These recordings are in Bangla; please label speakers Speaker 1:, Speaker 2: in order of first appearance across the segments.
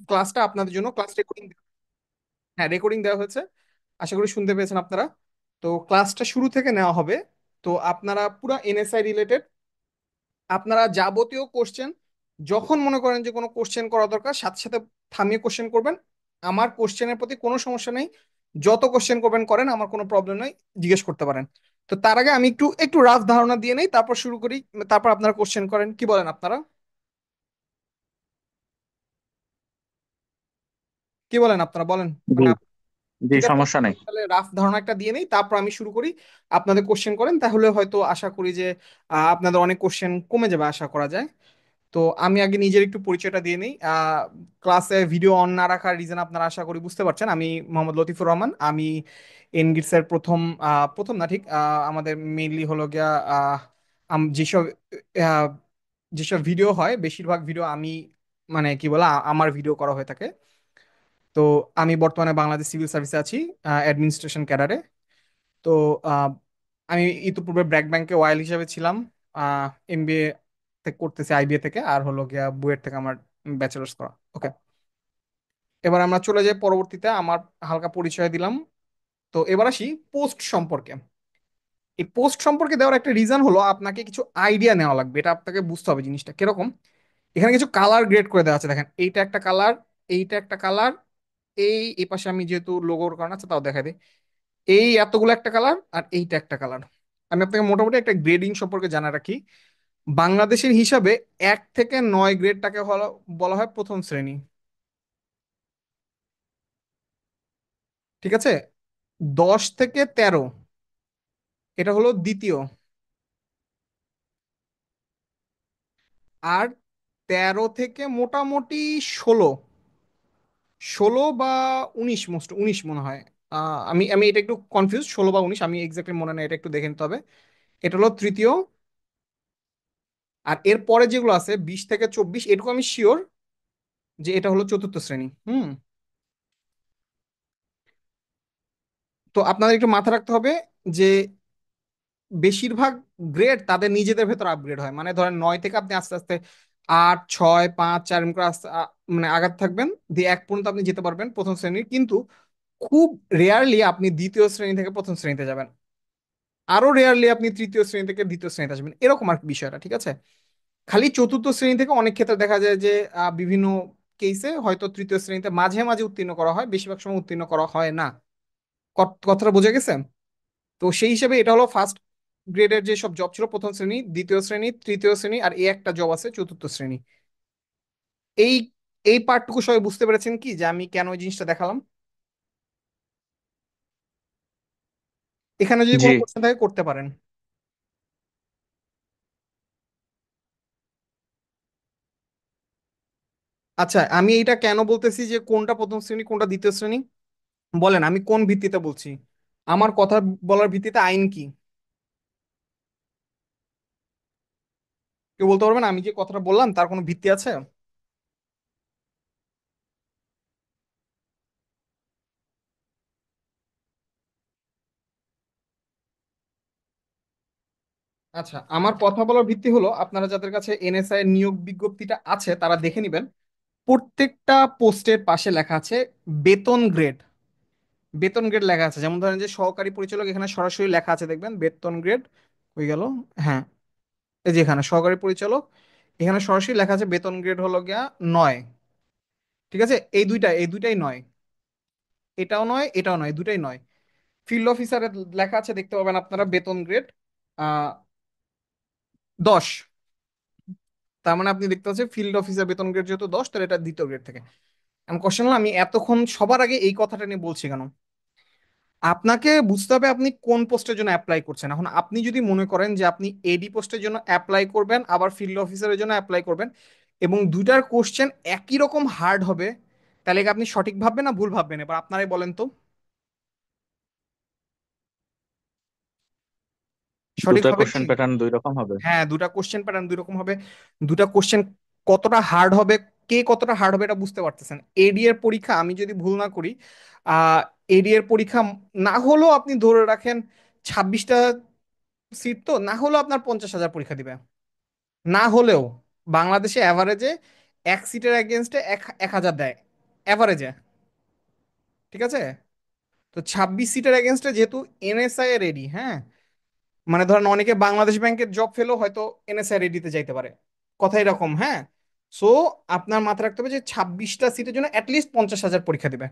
Speaker 1: ক্লাসটা আপনাদের জন্য ক্লাস রেকর্ডিং। হ্যাঁ, রেকর্ডিং দেওয়া হয়েছে। আশা করি শুনতে পেয়েছেন আপনারা। তো ক্লাসটা শুরু থেকে নেওয়া হবে। তো আপনারা পুরো এনএসআই রিলেটেড আপনারা যাবতীয় কোশ্চেন, যখন মনে করেন যে কোনো কোশ্চেন করা দরকার, সাথে সাথে থামিয়ে কোশ্চেন করবেন। আমার কোশ্চেনের প্রতি কোনো সমস্যা নেই। যত কোশ্চেন করবেন করেন, আমার কোনো প্রবলেম নাই, জিজ্ঞেস করতে পারেন। তো তার আগে আমি একটু একটু রাফ ধারণা দিয়ে নেই, তারপর শুরু করি। তারপর আপনারা কোশ্চেন করেন, কি বলেন আপনারা? কি বলেন আপনারা, বলেন।
Speaker 2: জি।
Speaker 1: মানে
Speaker 2: জি,
Speaker 1: ঠিক আছে,
Speaker 2: সমস্যা নেই।
Speaker 1: তাহলে রাফ ধারণা একটা দিয়ে নেই, তারপর আমি শুরু করি। আপনাদের কোশ্চেন করেন, তাহলে হয়তো আশা করি যে আপনাদের অনেক কোশ্চেন কমে যাবে আশা করা যায়। তো আমি আগে নিজের একটু পরিচয়টা দিয়ে নিই। ক্লাসে ভিডিও অন না রাখার রিজন আপনারা আশা করি বুঝতে পারছেন। আমি মোহাম্মদ লতিফুর রহমান। আমি এনগিটসের প্রথম প্রথম না ঠিক, আমাদের মেইনলি হলো গিয়া যেসব আহ, যেসব ভিডিও হয়, বেশিরভাগ ভিডিও আমি, মানে কি বলা, আমার ভিডিও করা হয়ে থাকে। তো আমি বর্তমানে বাংলাদেশ সিভিল সার্ভিসে আছি, অ্যাডমিনিস্ট্রেশন ক্যাডারে। তো আহ, আমি ইতিপূর্বে ব্র্যাক ব্যাংকে ওয়াইল হিসেবে ছিলাম। এমবিএ থেকে করতেছি আইবিএ থেকে, আর হলো গিয়া বুয়েট থেকে আমার ব্যাচেলার্স করা। ওকে, এবার আমরা চলে যাই পরবর্তীতে। আমার হালকা পরিচয় দিলাম। তো এবার আসি পোস্ট সম্পর্কে। এই পোস্ট সম্পর্কে দেওয়ার একটা রিজন হলো, আপনাকে কিছু আইডিয়া নেওয়া লাগবে, এটা আপনাকে বুঝতে হবে জিনিসটা কিরকম। এখানে কিছু কালার গ্রেড করে দেওয়া আছে, দেখেন এইটা একটা কালার, এইটা একটা কালার, এই পাশে আমি যেহেতু লোগোর কারণ আছে তাও দেখা দিই, এই এতগুলো একটা কালার, আর এইটা একটা কালার। আমি আপনাকে মোটামুটি একটা গ্রেডিং সম্পর্কে জানা রাখি। বাংলাদেশের হিসাবে 1 থেকে 9 গ্রেডটাকে বলা হয় প্রথম শ্রেণী। ঠিক আছে। 10 থেকে 13 এটা হলো দ্বিতীয়। আর 13 থেকে মোটামুটি 16, 16 বা 19, মোস্ট 19 মনে হয়। আমি আমি এটা একটু কনফিউজ, 16 বা 19 আমি এক্স্যাক্টলি মনে নাই, এটা একটু দেখে নিতে হবে। এটা হলো তৃতীয়। আর এর পরে যেগুলো আছে 20 থেকে 24, এটুকু আমি শিওর যে এটা হলো চতুর্থ শ্রেণী। হুম। তো আপনাদের একটু মাথা রাখতে হবে যে বেশিরভাগ গ্রেড তাদের নিজেদের ভেতর আপগ্রেড হয়। মানে ধরেন 9 থেকে আপনি আস্তে আস্তে 8, 6, 5, 4 এরকম করে মানে আগাতে থাকবেন, দিয়ে 1 পর্যন্ত আপনি যেতে পারবেন প্রথম শ্রেণীর। কিন্তু খুব রেয়ারলি আপনি দ্বিতীয় শ্রেণী থেকে প্রথম শ্রেণীতে যাবেন। আরো রেয়ারলি আপনি তৃতীয় শ্রেণী থেকে দ্বিতীয় শ্রেণীতে আসবেন, এরকম আর কি বিষয়টা। ঠিক আছে। খালি চতুর্থ শ্রেণী থেকে অনেক ক্ষেত্রে দেখা যায় যে বিভিন্ন কেসে হয়তো তৃতীয় শ্রেণীতে মাঝে মাঝে উত্তীর্ণ করা হয়, বেশিরভাগ সময় উত্তীর্ণ করা হয় না। কথাটা বোঝা গেছে? তো সেই হিসেবে এটা হলো ফার্স্ট গ্রেডের যে সব জব ছিল, প্রথম শ্রেণী, দ্বিতীয় শ্রেণী, তৃতীয় শ্রেণী, আর এই একটা জব আছে চতুর্থ শ্রেণী। এই এই পার্টটুকু সবাই বুঝতে পেরেছেন কি, যে আমি কেন ওই জিনিসটা দেখালাম? এখানে যদি
Speaker 2: জি।
Speaker 1: কোনো কোশ্চেন থাকে করতে পারেন। আচ্ছা, আমি এইটা কেন বলতেছি যে কোনটা প্রথম শ্রেণী কোনটা দ্বিতীয় শ্রেণী, বলেন আমি কোন ভিত্তিতে বলছি? আমার কথা বলার ভিত্তিতে আইন কি? কেউ বলতে পারবেন আমি যে কথাটা বললাম তার কোনো ভিত্তি আছে? আচ্ছা, আমার কথা বলার ভিত্তি হলো, আপনারা যাদের কাছে এনএসআই এর নিয়োগ বিজ্ঞপ্তিটা আছে তারা দেখে নেবেন। প্রত্যেকটা পোস্টের পাশে লেখা আছে বেতন গ্রেড। বেতন গ্রেড লেখা আছে, যেমন ধরেন যে সহকারী পরিচালক, এখানে সরাসরি লেখা আছে, দেখবেন বেতন গ্রেড হয়ে গেল। হ্যাঁ, এই যে এখানে সহকারী পরিচালক, এখানে সরাসরি লেখা আছে বেতন গ্রেড হলো গিয়া 9। ঠিক আছে, এই দুইটাই 9। এটাও নয়, এটাও নয়, দুটাই 9। ফিল্ড অফিসারের লেখা আছে, দেখতে পাবেন আপনারা, বেতন গ্রেড 10। তার মানে আপনি দেখতে পাচ্ছেন ফিল্ড অফিসার বেতন গ্রেড যেহেতু 10, তাহলে এটা দ্বিতীয় গ্রেড থেকে। আমি কোশ্চেন হলো, আমি এতক্ষণ সবার আগে এই কথাটা নিয়ে বলছি কেন? আপনাকে বুঝতে হবে আপনি কোন পোস্টের জন্য অ্যাপ্লাই করছেন। এখন আপনি যদি মনে করেন যে আপনি এডি পোস্টের জন্য অ্যাপ্লাই করবেন, আবার ফিল্ড অফিসারের জন্য অ্যাপ্লাই করবেন, এবং দুইটার কোশ্চেন একই রকম হার্ড হবে, তাহলে কি আপনি সঠিক ভাববেন না ভুল ভাববেন? এবার আপনারাই বলেন তো। সঠিক
Speaker 2: দুটো
Speaker 1: হবে কি?
Speaker 2: কোশ্চেন প্যাটার্ন দুই রকম হবে।
Speaker 1: হ্যাঁ, দুটা কোশ্চেন প্যাটার্ন দুই রকম হবে। দুটা কোশ্চেন কতটা হার্ড হবে, কে কতটা হার্ড হবে এটা বুঝতে পারতেছেন। এডি এর পরীক্ষা, আমি যদি ভুল না করি, আহ এডি এর পরীক্ষা না হলেও আপনি ধরে রাখেন 26টা সিট, তো না হলেও আপনার 50,000 পরীক্ষা দিবে। না হলেও বাংলাদেশে অ্যাভারেজে এক সিটের এগেনস্টে 1,000 দেয়। অ্যাভারেজে, ঠিক আছে? তো 26 সিটের এগেনস্টে যেহেতু এনএসআই এর রেডি, হ্যাঁ, মানে ধরেন অনেকে বাংলাদেশ ব্যাংকের জব ফেলেও হয়তো এনএসআই রেডিতে যাইতে পারে, কথা এরকম, হ্যাঁ। সো আপনার মাথায় রাখতে হবে যে 26টা সিটের জন্য অ্যাটলিস্ট 50,000 পরীক্ষা দিবে।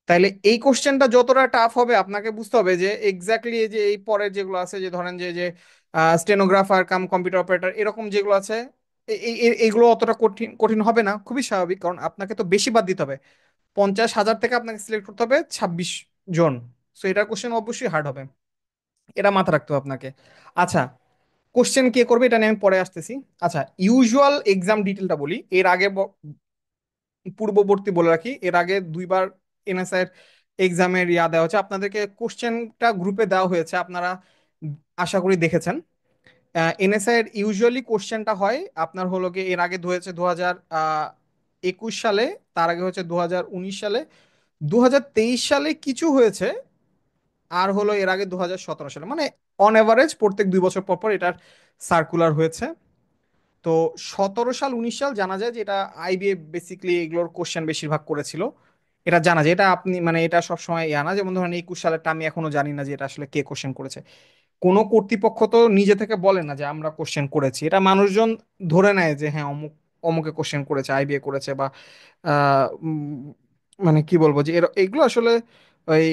Speaker 1: তাইলে এই কোশ্চেনটা যতটা টাফ হবে আপনাকে বুঝতে হবে যে এক্স্যাক্টলি এই যে এই পরের যেগুলো আছে, যে ধরেন যে যে স্টেনোগ্রাফার কাম কম্পিউটার অপারেটর এরকম যেগুলো আছে, এইগুলো অতটা কঠিন কঠিন হবে না, খুবই স্বাভাবিক, কারণ আপনাকে তো বেশি বাদ দিতে হবে। 50,000 থেকে আপনাকে সিলেক্ট করতে হবে 26 জন। সো এটা কোশ্চেন অবশ্যই হার্ড হবে, এটা মাথা রাখতে হবে আপনাকে। আচ্ছা, কোশ্চেন কে করবে এটা নিয়ে আমি পরে আসতেছি। আচ্ছা, ইউজুয়াল এক্সাম ডিটেলটা বলি। এর আগে পূর্ববর্তী বলে রাখি, এর আগে 2বার এনএসআই এর এক্সামের দেওয়া হচ্ছে আপনাদেরকে, কোশ্চেনটা গ্রুপে দেওয়া হয়েছে, আপনারা আশা করি দেখেছেন। এনএসআই এর ইউজুয়ালি কোশ্চেনটা হয় আপনার হলো গিয়ে, এর আগে হয়েছে 2021 সালে, তার আগে হচ্ছে 2019 সালে, 2023 সালে কিছু হয়েছে, আর হলো এর আগে 2017 সালে, মানে অন এভারেজ প্রত্যেক 2 বছর পর পর এটার সার্কুলার হয়েছে। তো 17 সাল 19 সাল জানা যায় যে এটা আইবিএ বেসিক্যালি এগুলোর কোশ্চেন বেশিরভাগ করেছিল, এটা জানা যায়। এটা আপনি মানে এটা সবসময় না, যেমন ধরেন 21 সালেরটা আমি এখনো জানি না যে এটা আসলে কে কোশ্চেন করেছে। কোনো কর্তৃপক্ষ তো নিজে থেকে বলে না যে আমরা কোশ্চেন করেছি, এটা মানুষজন ধরে নেয় যে হ্যাঁ অমুক অমুকে কোশ্চেন করেছে, আইবিএ করেছে, বা মানে কি বলবো যে এগুলো আসলে ওই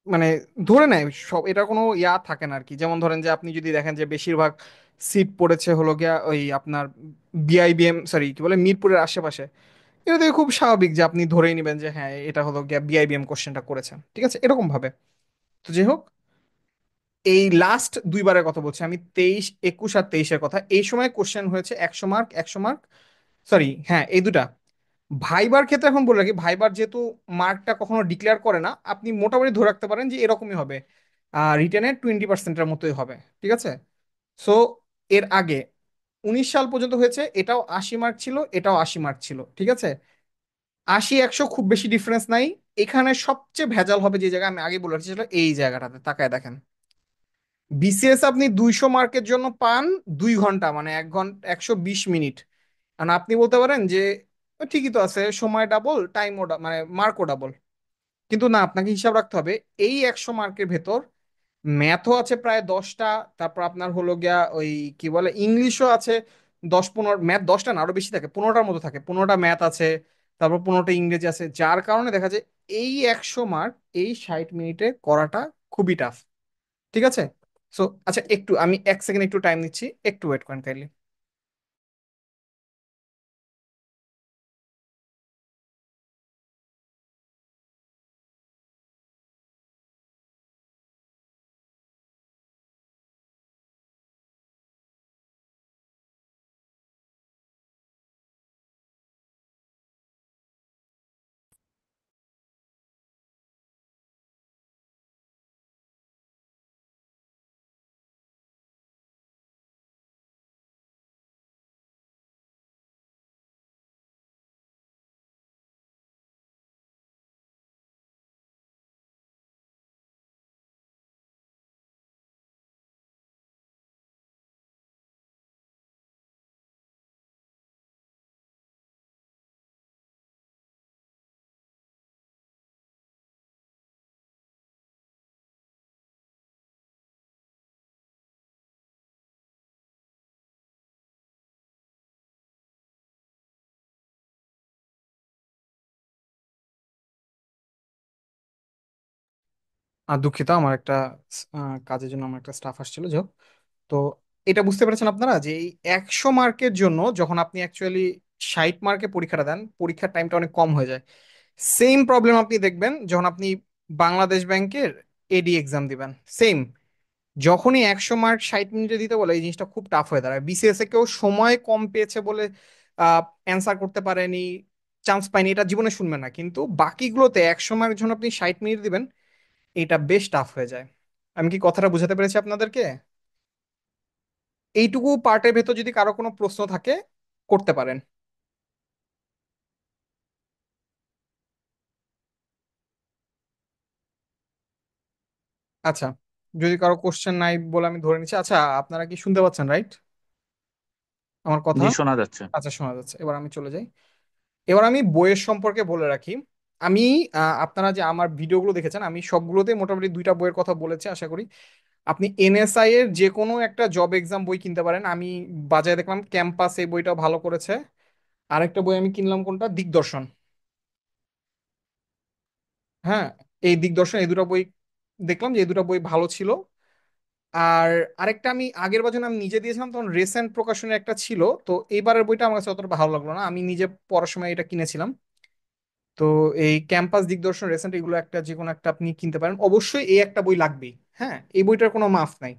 Speaker 1: মানে ধরে নেয় সব, এটা কোনো থাকে না আর কি। যেমন ধরেন যে আপনি যদি দেখেন যে বেশিরভাগ সিট পড়েছে হলো গিয়া ওই আপনার বিআইবিএম, সরি কি বলে, মিরপুরের আশেপাশে, এটা থেকে খুব স্বাভাবিক যে আপনি ধরেই নেবেন যে হ্যাঁ এটা হলো গিয়া বিআইবিএম কোশ্চেনটা করেছেন, ঠিক আছে, এরকম ভাবে। তো যাই হোক, এই লাস্ট 2বারের কথা বলছি আমি, 23, 21 আর 23-এর কথা। এই সময় কোশ্চেন হয়েছে 100 মার্ক, 100 মার্ক, সরি হ্যাঁ এই দুটা। ভাইবার ক্ষেত্রে এখন বলে রাখি, ভাইবার যেহেতু মার্কটা কখনো ডিক্লেয়ার করে না, আপনি মোটামুটি ধরে রাখতে পারেন যে এরকমই হবে, রিটেনের 20%-এর মতোই হবে, ঠিক আছে। সো এর আগে 19 সাল পর্যন্ত হয়েছে, এটাও 80 মার্ক ছিল, এটাও 80 মার্ক ছিল, ঠিক আছে। 80 100 খুব বেশি ডিফারেন্স নাই। এখানে সবচেয়ে ভেজাল হবে যে জায়গায় আমি আগে বলে রাখছি, সেটা এই জায়গাটাতে তাকায় দেখেন। বিসিএস আপনি 200 মার্কের জন্য পান 2 ঘন্টা, মানে 1 ঘন্টা 120 মিনিট। আর আপনি বলতে পারেন যে ঠিকই তো আছে, সময় ডাবল, টাইমও মানে মার্কও ডাবল, কিন্তু না, আপনাকে হিসাব রাখতে হবে এই 100 মার্কের ভেতর ম্যাথও আছে প্রায় 10টা, তারপর আপনার হলো গিয়া ওই কি বলে ইংলিশও আছে 10 15, ম্যাথ 10টা না আরো বেশি থাকে, 15টার মতো থাকে, 15টা ম্যাথ আছে, তারপর 15টা ইংরেজি আছে, যার কারণে দেখা যায় এই 100 মার্ক এই 60 মিনিটে করাটা খুবই টাফ, ঠিক আছে। সো আচ্ছা, একটু আমি 1 সেকেন্ড একটু টাইম নিচ্ছি, একটু ওয়েট করেন কাইন্ডলি। আর দুঃখিত, আমার একটা কাজের জন্য আমার একটা স্টাফ আসছিল, যাই হোক। তো এটা বুঝতে পেরেছেন আপনারা যে এই 100 মার্কের জন্য যখন আপনি অ্যাকচুয়ালি 60 মার্কে পরীক্ষাটা দেন, পরীক্ষার টাইমটা অনেক কম হয়ে যায়। সেম প্রবলেম আপনি দেখবেন যখন আপনি বাংলাদেশ ব্যাংকের এডি এক্সাম দিবেন, সেম। যখনই 100 মার্ক 60 মিনিটে দিতে বলে এই জিনিসটা খুব টাফ হয়ে দাঁড়ায়। বিসিএস এ কেউ সময় কম পেয়েছে বলে অ্যান্সার করতে পারেনি, চান্স পায়নি, এটা জীবনে শুনবেন না, কিন্তু বাকিগুলোতে 100 মার্ক যখন আপনি 60 মিনিট দিবেন, এটা বেশ টাফ হয়ে যায়। আমি কি কথাটা বুঝাতে পেরেছি আপনাদেরকে? এইটুকু পার্টের ভেতর যদি কারো কোনো প্রশ্ন থাকে করতে পারেন। আচ্ছা, যদি কারো কোশ্চেন নাই বলে আমি ধরে নিচ্ছি। আচ্ছা, আপনারা কি শুনতে পাচ্ছেন রাইট আমার কথা?
Speaker 2: জি, শোনা যাচ্ছে।
Speaker 1: আচ্ছা, শোনা যাচ্ছে, এবার আমি চলে যাই। এবার আমি বইয়ের সম্পর্কে বলে রাখি। আমি আপনারা যে আমার ভিডিওগুলো দেখেছেন, আমি সবগুলোতে মোটামুটি দুইটা বইয়ের কথা বলেছি আশা করি। আপনি এনএসআই এর যে কোনো একটা জব এক্সাম বই কিনতে পারেন। আমি বাজারে দেখলাম ক্যাম্পাস এই বইটাও ভালো করেছে। আরেকটা বই আমি কিনলাম কোনটা, দিগদর্শন। হ্যাঁ, এই দিগদর্শন, এই দুটো বই দেখলাম যে এই দুটো বই ভালো ছিল। আর আরেকটা আমি আগের বছর আমি নিজে দিয়েছিলাম, তখন রেসেন্ট প্রকাশনের একটা ছিল। তো এইবারের বইটা আমার কাছে অতটা ভালো লাগলো না, আমি নিজে পড়ার সময় এটা কিনেছিলাম। তো এই ক্যাম্পাস দিগদর্শন রেসেন্ট এগুলো একটা যে কোনো একটা আপনি কিনতে পারেন, অবশ্যই এই একটা বই লাগবেই। হ্যাঁ, এই বইটার কোনো মাফ নাই।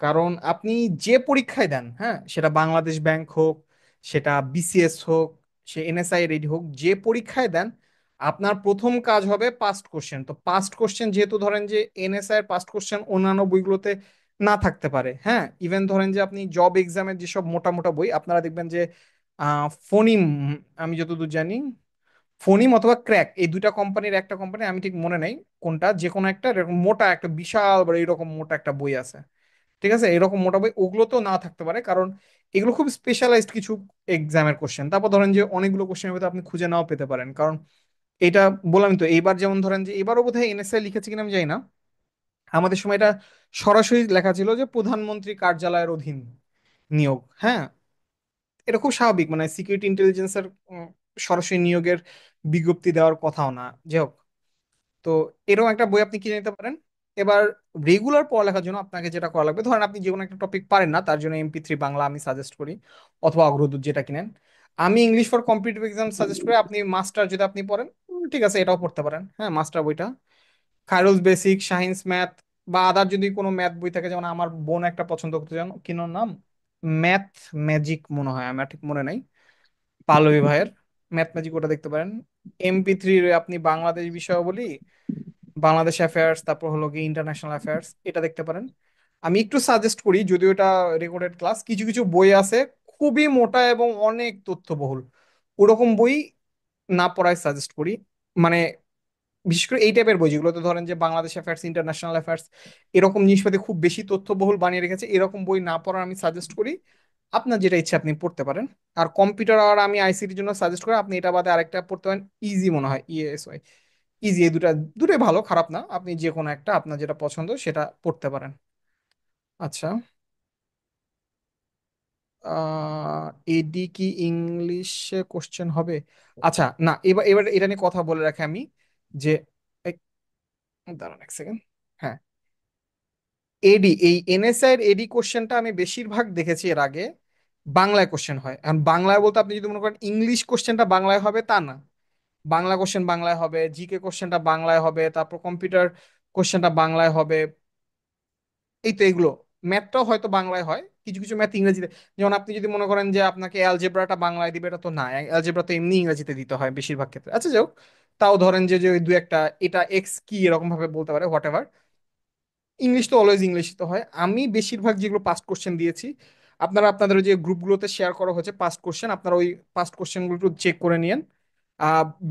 Speaker 1: কারণ আপনি যে পরীক্ষায় দেন, হ্যাঁ, সেটা বাংলাদেশ ব্যাংক হোক, সেটা বিসিএস হোক, সে এনএসআই রেডি হোক, যে পরীক্ষায় দেন, আপনার প্রথম কাজ হবে পাস্ট কোশ্চেন। তো পাস্ট কোশ্চেন যেহেতু ধরেন যে এনএসআই এর পাস্ট কোশ্চেন অন্যান্য বইগুলোতে না থাকতে পারে, হ্যাঁ, ইভেন ধরেন যে আপনি জব এক্সামের যেসব মোটা মোটা বই আপনারা দেখবেন যে ফোনিম, আমি যতদূর জানি ফোনিম অথবা ক্র্যাক, এই দুইটা কোম্পানির একটা কোম্পানি, আমি ঠিক মনে নেই কোনটা, যে কোনো একটা এরকম মোটা একটা বিশাল বড় এরকম মোটা একটা বই আছে। ঠিক আছে, এরকম মোটা বই ওগুলো তো না থাকতে পারে, কারণ এগুলো খুব স্পেশালাইজড কিছু এক্সামের কোশ্চেন। তারপর ধরেন যে অনেকগুলো কোশ্চেনের ভিতরে আপনি খুঁজে নাও পেতে পারেন, কারণ এটা বললাম তো, এইবার যেমন ধরেন যে এবারও বোধহয় এনএসআই লিখেছে কিনা আমি জানি না, আমাদের সময় এটা সরাসরি লেখা ছিল যে প্রধানমন্ত্রী কার্যালয়ের অধীন নিয়োগ। হ্যাঁ, এটা খুব স্বাভাবিক, মানে সিকিউরিটি ইন্টেলিজেন্সের সরাসরি নিয়োগের বিজ্ঞপ্তি দেওয়ার কথাও না। যাই হোক, তো এরকম একটা বই আপনি কিনে নিতে পারেন। এবার রেগুলার পড়ালেখার জন্য আপনাকে যেটা করা লাগবে, ধরেন আপনি যে কোনো একটা টপিক পারেন না, তার জন্য এমপি3 বাংলা আমি সাজেস্ট করি, অথবা অগ্রদূত যেটা কিনেন। আমি English for competitive exam suggest করি। আপনি মাস্টার যদি আপনি পড়েন, ঠিক আছে, এটাও পড়তে পারেন। হ্যাঁ, মাস্টার বইটা খায়রুল বেসিক, শাহিনস ম্যাথ, বা আদার যদি কোনো ম্যাথ বই থাকে, যেমন আমার বোন একটা পছন্দ করতে চান, কিনোর নাম ম্যাথ ম্যাজিক মনে হয়, আমার ঠিক মনে নাই, পালবি ভাইয়ের ম্যাথ ম্যাজিক, ওটা দেখতে পারেন। এমপি3 আপনি বাংলাদেশ বিষয়াবলী, বাংলাদেশ অ্যাফেয়ার্স, তারপর হলো কি ইন্টারন্যাশনাল অ্যাফেয়ার্স, এটা দেখতে পারেন। আমি একটু সাজেস্ট করি, যদিও এটা রেকর্ডেড ক্লাস, কিছু কিছু বই আছে খুবই মোটা এবং অনেক তথ্যবহুল, ওরকম বই না পড়াই সাজেস্ট করি। মানে বিশেষ করে এই টাইপের বই যেগুলোতে ধরেন যে বাংলাদেশ অ্যাফেয়ার্স, ইন্টারন্যাশনাল অ্যাফেয়ার্স, এরকম জিনিসপাতি খুব বেশি তথ্যবহুল বানিয়ে রেখেছে, এরকম বই না পড়ার আমি সাজেস্ট করি। আপনার যেটা ইচ্ছা আপনি পড়তে পারেন। আর কম্পিউটার আর আমি আইসিটির জন্য সাজেস্ট করি আপনি এটা বাদে আরেকটা পড়তে পারেন, ইজি মনে হয়, ইএসওয়াই, ইজি। এই দুটোই ভালো, খারাপ না, আপনি যে কোনো একটা আপনার যেটা পছন্দ সেটা পড়তে পারেন। আচ্ছা, এডি কি ইংলিশে কোশ্চেন হবে? আচ্ছা, না, এবার এবার এটা নিয়ে কথা বলে রাখি আমি, যে এই- দাঁড়ান এক সেকেন্ড। হ্যাঁ, এডি, এই এনএসআই এর এডি কোশ্চেনটা আমি বেশিরভাগ দেখেছি এর আগে বাংলায় কোশ্চেন হয়। এখন বাংলায় বলতে আপনি যদি মনে করেন ইংলিশ কোশ্চেনটা বাংলায় হবে তা না, বাংলা কোশ্চেন বাংলায় হবে, জিকে কোশ্চেনটা বাংলায় হবে, তারপর কম্পিউটার কোশ্চেনটা বাংলায় হবে। এই তো এগুলো, ম্যাথটাও হয়তো বাংলায় হয়, কিছু কিছু ম্যাথ ইংরেজিতে। যেমন আপনি যদি মনে করেন যে আপনাকে অ্যালজেব্রাটা বাংলায় দিবে, এটা তো না, অ্যালজেব্রা তো এমনি ইংরেজিতে দিতে হয় বেশিরভাগ ক্ষেত্রে। আচ্ছা, যাই হোক, তাও ধরেন যে যে ওই দু একটা, এটা এক্স কি এরকম ভাবে বলতে পারে, হোয়াট এভার, ইংলিশ তো অলওয়েজ ইংলিশ তো হয়। আমি বেশিরভাগ যেগুলো পাস্ট কোশ্চেন দিয়েছি, আপনারা আপনাদের ওই যে গ্রুপগুলোতে শেয়ার করা হচ্ছে পাস্ট কোশ্চেন, আপনারা ওই পাস্ট কোশ্চেনগুলো একটু চেক করে নিয়েন।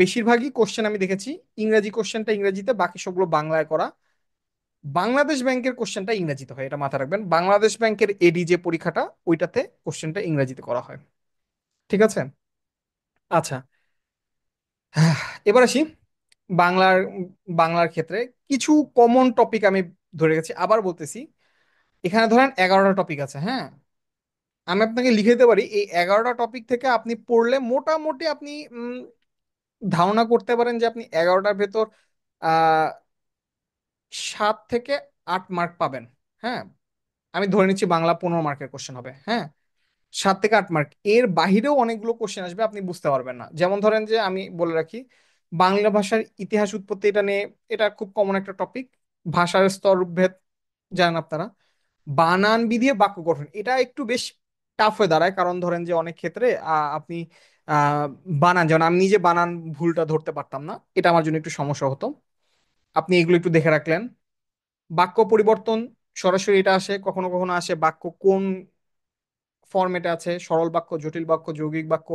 Speaker 1: বেশিরভাগই কোশ্চেন আমি দেখেছি ইংরেজি কোশ্চেনটা ইংরেজিতে, বাকি সবগুলো বাংলায় করা। বাংলাদেশ ব্যাংকের কোশ্চেনটা ইংরেজিতে হয়, এটা মাথায় রাখবেন। বাংলাদেশ ব্যাংকের এডি যে পরীক্ষাটা, ওইটাতে কোশ্চেনটা ইংরেজিতে করা হয়। ঠিক আছে। আচ্ছা, এবার আসি বাংলার বাংলার ক্ষেত্রে কিছু কমন টপিক আমি ধরে গেছি, আবার বলতেছি। এখানে ধরেন 11টা টপিক আছে, হ্যাঁ, আমি আপনাকে লিখে দিতে পারি এই 11টা টপিক থেকে আপনি পড়লে মোটামুটি আপনি ধারণা করতে পারেন যে আপনি 11টার ভেতর আহ 7 থেকে 8 মার্ক পাবেন। হ্যাঁ, আমি ধরে নিচ্ছি বাংলা 15 মার্কের কোশ্চেন হবে। হ্যাঁ, 7 থেকে 8 মার্ক, এর বাহিরেও অনেকগুলো কোশ্চেন আসবে, আপনি বুঝতে পারবেন না। যেমন ধরেন যে আমি বলে রাখি, বাংলা ভাষার ইতিহাস উৎপত্তি, এটা নিয়ে, এটা খুব কমন একটা টপিক। ভাষার স্তরভেদ জানেন আপনারা। বানান বিধিয়ে বাক্য গঠন, এটা একটু বেশ টাফ হয়ে দাঁড়ায়, কারণ ধরেন যে অনেক ক্ষেত্রে আপনি আহ, বানান, যেমন আমি নিজে বানান ভুলটা ধরতে পারতাম না, এটা আমার জন্য একটু সমস্যা হতো। আপনি এগুলো একটু দেখে রাখলেন। বাক্য পরিবর্তন, সরাসরি এটা আসে, কখনো কখনো আসে বাক্য কোন ফরম্যাটে আছে, সরল বাক্য, জটিল বাক্য, যৌগিক বাক্য,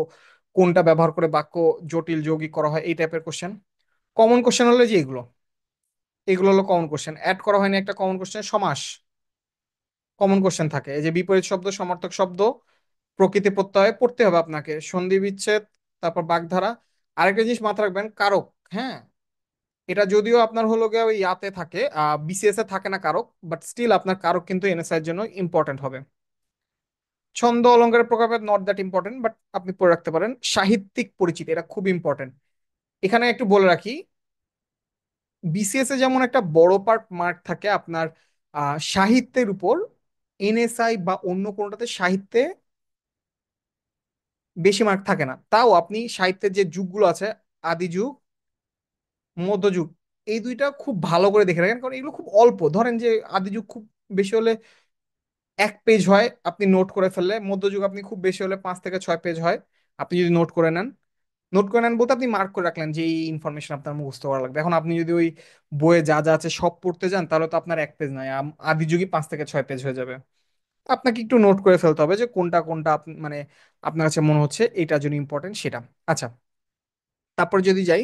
Speaker 1: কোনটা ব্যবহার করে বাক্য জটিল যৌগিক করা হয়, এই টাইপের কোশ্চেন। কমন কোশ্চেন হলো যে এগুলো, এগুলো হলো কমন কোশ্চেন। অ্যাড করা হয়নি একটা কমন কোশ্চেন, সমাস কমন কোশ্চেন থাকে, এই যে বিপরীত শব্দ, সমার্থক শব্দ, প্রকৃতি প্রত্যয় পড়তে হবে আপনাকে, সন্ধি বিচ্ছেদ, তারপর বাগধারা। আরেকটা জিনিস মাথায় রাখবেন, কারক। হ্যাঁ, এটা যদিও আপনার হলো গিয়ে ওই ইয়াতে থাকে, বিসিএস এ থাকে না কারক, বাট স্টিল আপনার কারক কিন্তু এনএসআই এর জন্য ইম্পর্টেন্ট হবে। ছন্দ অলঙ্কারের প্রকার নট দ্যাট ইম্পর্টেন্ট, বাট আপনি পড়ে রাখতে পারেন। সাহিত্যিক পরিচিতি, এটা খুব ইম্পর্টেন্ট। এখানে একটু বলে রাখি, বিসিএস এ যেমন একটা বড় পার্ট মার্ক থাকে আপনার সাহিত্যের উপর, এনএসআই বা অন্য কোনোটাতে সাহিত্যে বেশি মার্ক থাকে না। তাও আপনি সাহিত্যের যে যুগগুলো আছে, আদি যুগ, মধ্যযুগ, এই দুইটা খুব ভালো করে দেখে রাখেন, কারণ এগুলো খুব অল্প। ধরেন যে আদি যুগ খুব বেশি হলে 1 পেজ হয়, আপনি নোট করে ফেললে। মধ্যযুগ আপনি খুব বেশি হলে 5 থেকে 6 পেজ হয়, আপনি যদি নোট করে নেন। নোট করে নেন বলতে আপনি মার্ক করে রাখলেন যে এই ইনফরমেশন আপনার মুখস্থ করা লাগবে। এখন আপনি যদি ওই বইয়ে যা যা আছে সব পড়তে যান, তাহলে তো আপনার 1 পেজ নয়, আদি যুগই 5 থেকে 6 পেজ হয়ে যাবে। আপনাকে একটু নোট করে ফেলতে হবে যে কোনটা কোনটা মানে আপনার কাছে মনে হচ্ছে এটার জন্য ইম্পর্টেন্ট সেটা। আচ্ছা, তারপর যদি যাই,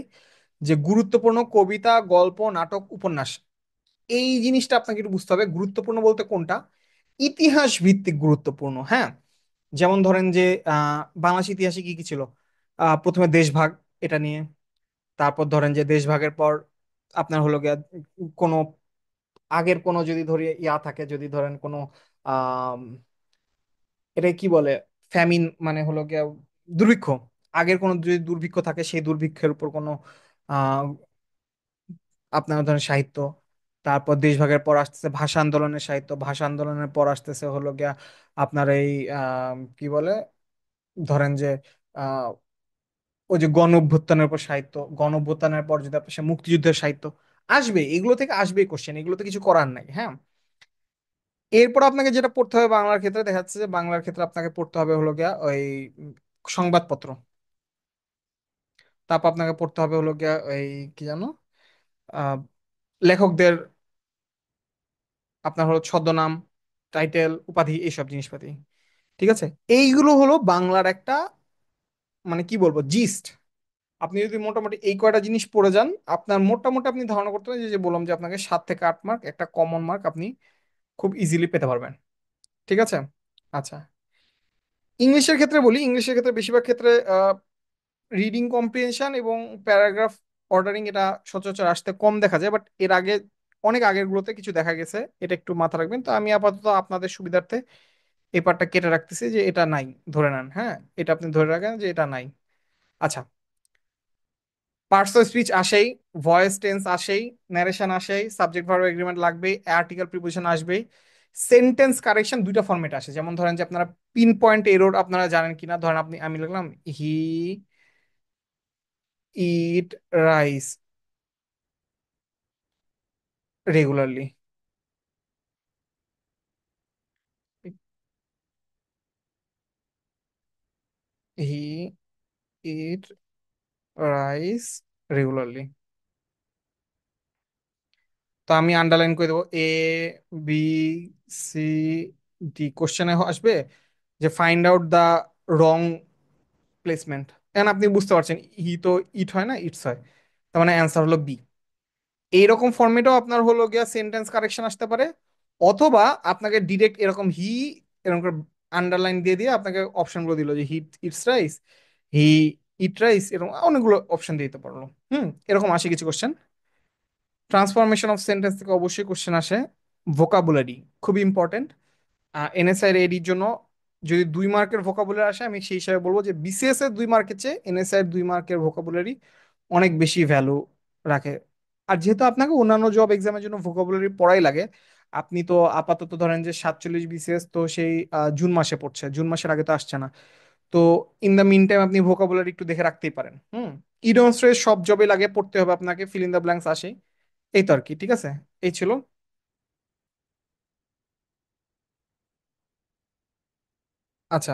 Speaker 1: যে গুরুত্বপূর্ণ কবিতা, গল্প, নাটক, উপন্যাস, এই জিনিসটা আপনাকে একটু বুঝতে হবে। গুরুত্বপূর্ণ বলতে কোনটা? ইতিহাস ভিত্তিক গুরুত্বপূর্ণ। হ্যাঁ, যেমন ধরেন যে বাংলাদেশ ইতিহাসে কি কি ছিল। প্রথমে দেশভাগ, এটা নিয়ে। তারপর ধরেন যে দেশভাগের পর আপনার হলো গিয়া কোনো আগের কোনো যদি ধরি ইয়া থাকে, যদি ধরেন কোনো আহ এটা কি বলে, ফ্যামিন মানে হলো গিয়া দুর্ভিক্ষ, আগের কোনো যদি দুর্ভিক্ষ থাকে সেই দুর্ভিক্ষের উপর কোনো আহ আপনার ধরেন সাহিত্য। তারপর দেশভাগের পর আসতেছে ভাষা আন্দোলনের সাহিত্য, ভাষা আন্দোলনের পর আসতেছে হলো গিয়া আপনার এই কি বলে, ধরেন যে আহ ওই যে গণ অভ্যুত্থানের উপর সাহিত্য, গণ অভ্যুত্থানের পর যদি আপনার সে মুক্তিযুদ্ধের সাহিত্য আসবে, এগুলো থেকে আসবেই কোশ্চেন, এগুলোতে কিছু করার নাই। হ্যাঁ, এরপর আপনাকে যেটা পড়তে হবে বাংলার ক্ষেত্রে, দেখা যাচ্ছে যে বাংলার ক্ষেত্রে আপনাকে পড়তে হবে হলো গিয়া ওই উম, সংবাদপত্র। তারপর আপনাকে পড়তে হবে হলো গিয়া ওই কি জানো, আহ লেখকদের আপনার হলো ছদ্মনাম, টাইটেল, উপাধি, এইসব জিনিসপাতি। ঠিক আছে, এইগুলো হলো বাংলার একটা মানে কি বলবো জিস্ট। আপনি যদি মোটামুটি এই কয়টা জিনিস পড়ে যান, আপনার মোটামুটি আপনি ধারণা করতে পারেন যে যে বললাম যে আপনাকে 7 থেকে 8 মার্ক একটা কমন মার্ক আপনি খুব ইজিলি পেতে পারবেন। ঠিক আছে। আচ্ছা, ইংলিশের ক্ষেত্রে বলি, ইংলিশের ক্ষেত্রে বেশিরভাগ ক্ষেত্রে রিডিং কম্প্রিহেনশন এবং প্যারাগ্রাফ অর্ডারিং, এটা সচরাচর আসতে কম দেখা যায়, বাট এর আগে অনেক আগের গুলোতে কিছু দেখা গেছে। এটা একটু মাথা রাখবেন। তো আমি আপাতত আপনাদের সুবিধার্থে এই পার্টটা কেটে রাখতেছি যে এটা নাই, ধরে নেন। হ্যাঁ, এটা আপনি ধরে রাখেন যে এটা নাই। আচ্ছা, পার্টস অফ স্পিচ আসেই, ভয়েস টেন্স আসেই, ন্যারেশন আসেই, সাবজেক্ট ভার্ব এগ্রিমেন্ট লাগবেই, আর্টিকেল প্রিপোজিশন আসবেই। সেন্টেন্স কারেকশন দুইটা ফরম্যাট আসে, যেমন ধরেন যে আপনারা পিন পয়েন্ট এরর আপনারা জানেন কিনা। ধরেন আমি লিখলাম হি ইট রাইস রেগুলারলি। হি ইট রাইস রেগুলারলি। তো আমি আন্ডারলাইন করে দেবো বি সি ডি। কোশ্চেনে আসবে যে find out the wrong placement. এখন আপনি বুঝতে পারছেন হি তো ইট হয় না, ইটস হয়, তার মানে অ্যান্সার হলো বি। এইরকম ফর্মেটেও আপনার হলো গিয়া সেন্টেন্স কারেকশন আসতে পারে, অথবা আপনাকে ডিরেক্ট এরকম হি এরকম করে আন্ডারলাইন দিয়ে দিয়ে আপনাকে অপশনগুলো দিল যে he eats rice, he eat rice, এরকম অনেকগুলো অপশন দিতে পারলো। এরকম আসে কিছু কোশ্চেন। ট্রান্সফরমেশন অফ সেন্টেন্স থেকে অবশ্যই কোশ্চেন আসে। ভোকাবুলারি খুবই ইম্পর্টেন্ট। এনএসআই এর এডির জন্য যদি 2 মার্কের ভোকাবুলারি আসে, আমি সেই হিসাবে বলবো যে বিসিএস এর 2 মার্কের চেয়ে এনএসআই এর 2 মার্কের ভোকাবুলারি অনেক বেশি ভ্যালু রাখে। আর যেহেতু আপনাকে অন্যান্য জব এক্সামের জন্য ভোকাবুলারি পড়াই লাগে, আপনি তো আপাতত ধরেন যে 47 বিসিএস তো সেই জুন মাসে পড়ছে, জুন মাসের আগে তো আসছে না। তো ইন দ্য মিন টাইম আপনি ভোকাবুলারি একটু দেখে রাখতেই পারেন। ইডনস্ট্রে সব জবে লাগে, পড়তে হবে আপনাকে, ফিল ইন দ্য ব্ল্যাঙ্কস আসে। এই তো আর কি। ঠিক আছে, এই ছিল। আচ্ছা,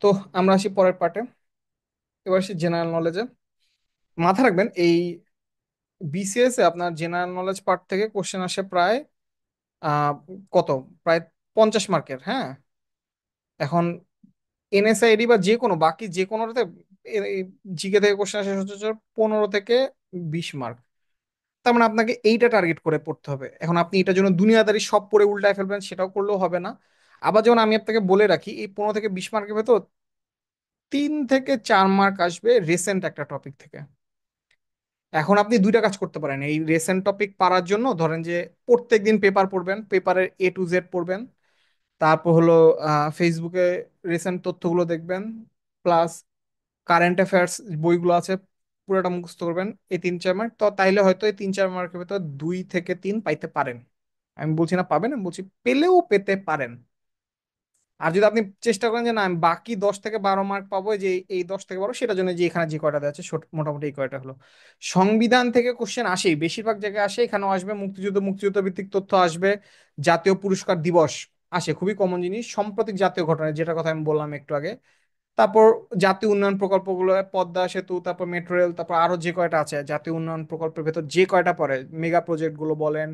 Speaker 1: তো আমরা আসি পরের পার্টে। এবার আসি জেনারেল নলেজে। মাথা রাখবেন এই বিসিএস এ আপনার জেনারেল নলেজ পার্ট থেকে কোশ্চেন আসে প্রায় আহ কত, প্রায় 50 মার্কের। হ্যাঁ, এখন এনএসআইডি বা যে কোনো বাকি যে কোনোটাতে জিকে থেকে কোশ্চেন আসে সচরাচর 15 থেকে 20 মার্ক। তার মানে আপনাকে এইটা টার্গেট করে পড়তে হবে। এখন আপনি এটার জন্য দুনিয়াদারি সব পড়ে উল্টায় ফেলবেন, সেটাও করলেও হবে না। আবার যেমন আমি আপনাকে বলে রাখি, এই 15 থেকে 20 মার্কের ভেতর 3 থেকে 4 মার্ক আসবে রিসেন্ট একটা টপিক থেকে। এখন আপনি দুইটা কাজ করতে পারেন এই রিসেন্ট টপিক পারার জন্য। ধরেন যে প্রত্যেকদিন পেপার পড়বেন, পেপারের A to Z পড়বেন। তারপর হলো ফেসবুকে রিসেন্ট তথ্যগুলো দেখবেন, প্লাস কারেন্ট অ্যাফেয়ার্স বইগুলো আছে পুরোটা মুখস্থ করবেন। এই 3-4 মার্ক তো, তাইলে হয়তো এই 3-4 মার্কের ভেতর 2 থেকে 3 পাইতে পারেন। আমি বলছি না পাবেন, আমি বলছি পেলেও পেতে পারেন। আর যদি আপনি চেষ্টা করেন যে না আমি বাকি 10 থেকে 12 মার্ক পাবো, যে এই 10 থেকে 12 সেটার জন্য যে এখানে যে কয়টা দেওয়া আছে মোটামুটি এই কয়টা হলো। সংবিধান থেকে কোশ্চেন আসেই, বেশিরভাগ জায়গায় আসে, এখানেও আসবে। মুক্তিযুদ্ধ, মুক্তিযুদ্ধ ভিত্তিক তথ্য আসবে। জাতীয় পুরস্কার দিবস আসে, খুবই কমন জিনিস। সাম্প্রতিক জাতীয় ঘটনা, যেটা কথা আমি বললাম একটু আগে। তারপর জাতীয় উন্নয়ন প্রকল্পগুলো, পদ্মা সেতু, তারপর মেট্রো রেল, তারপর আরো যে কয়টা আছে জাতীয় উন্নয়ন প্রকল্পের ভেতর যে কয়টা পড়ে, মেগা প্রজেক্ট গুলো বলেন,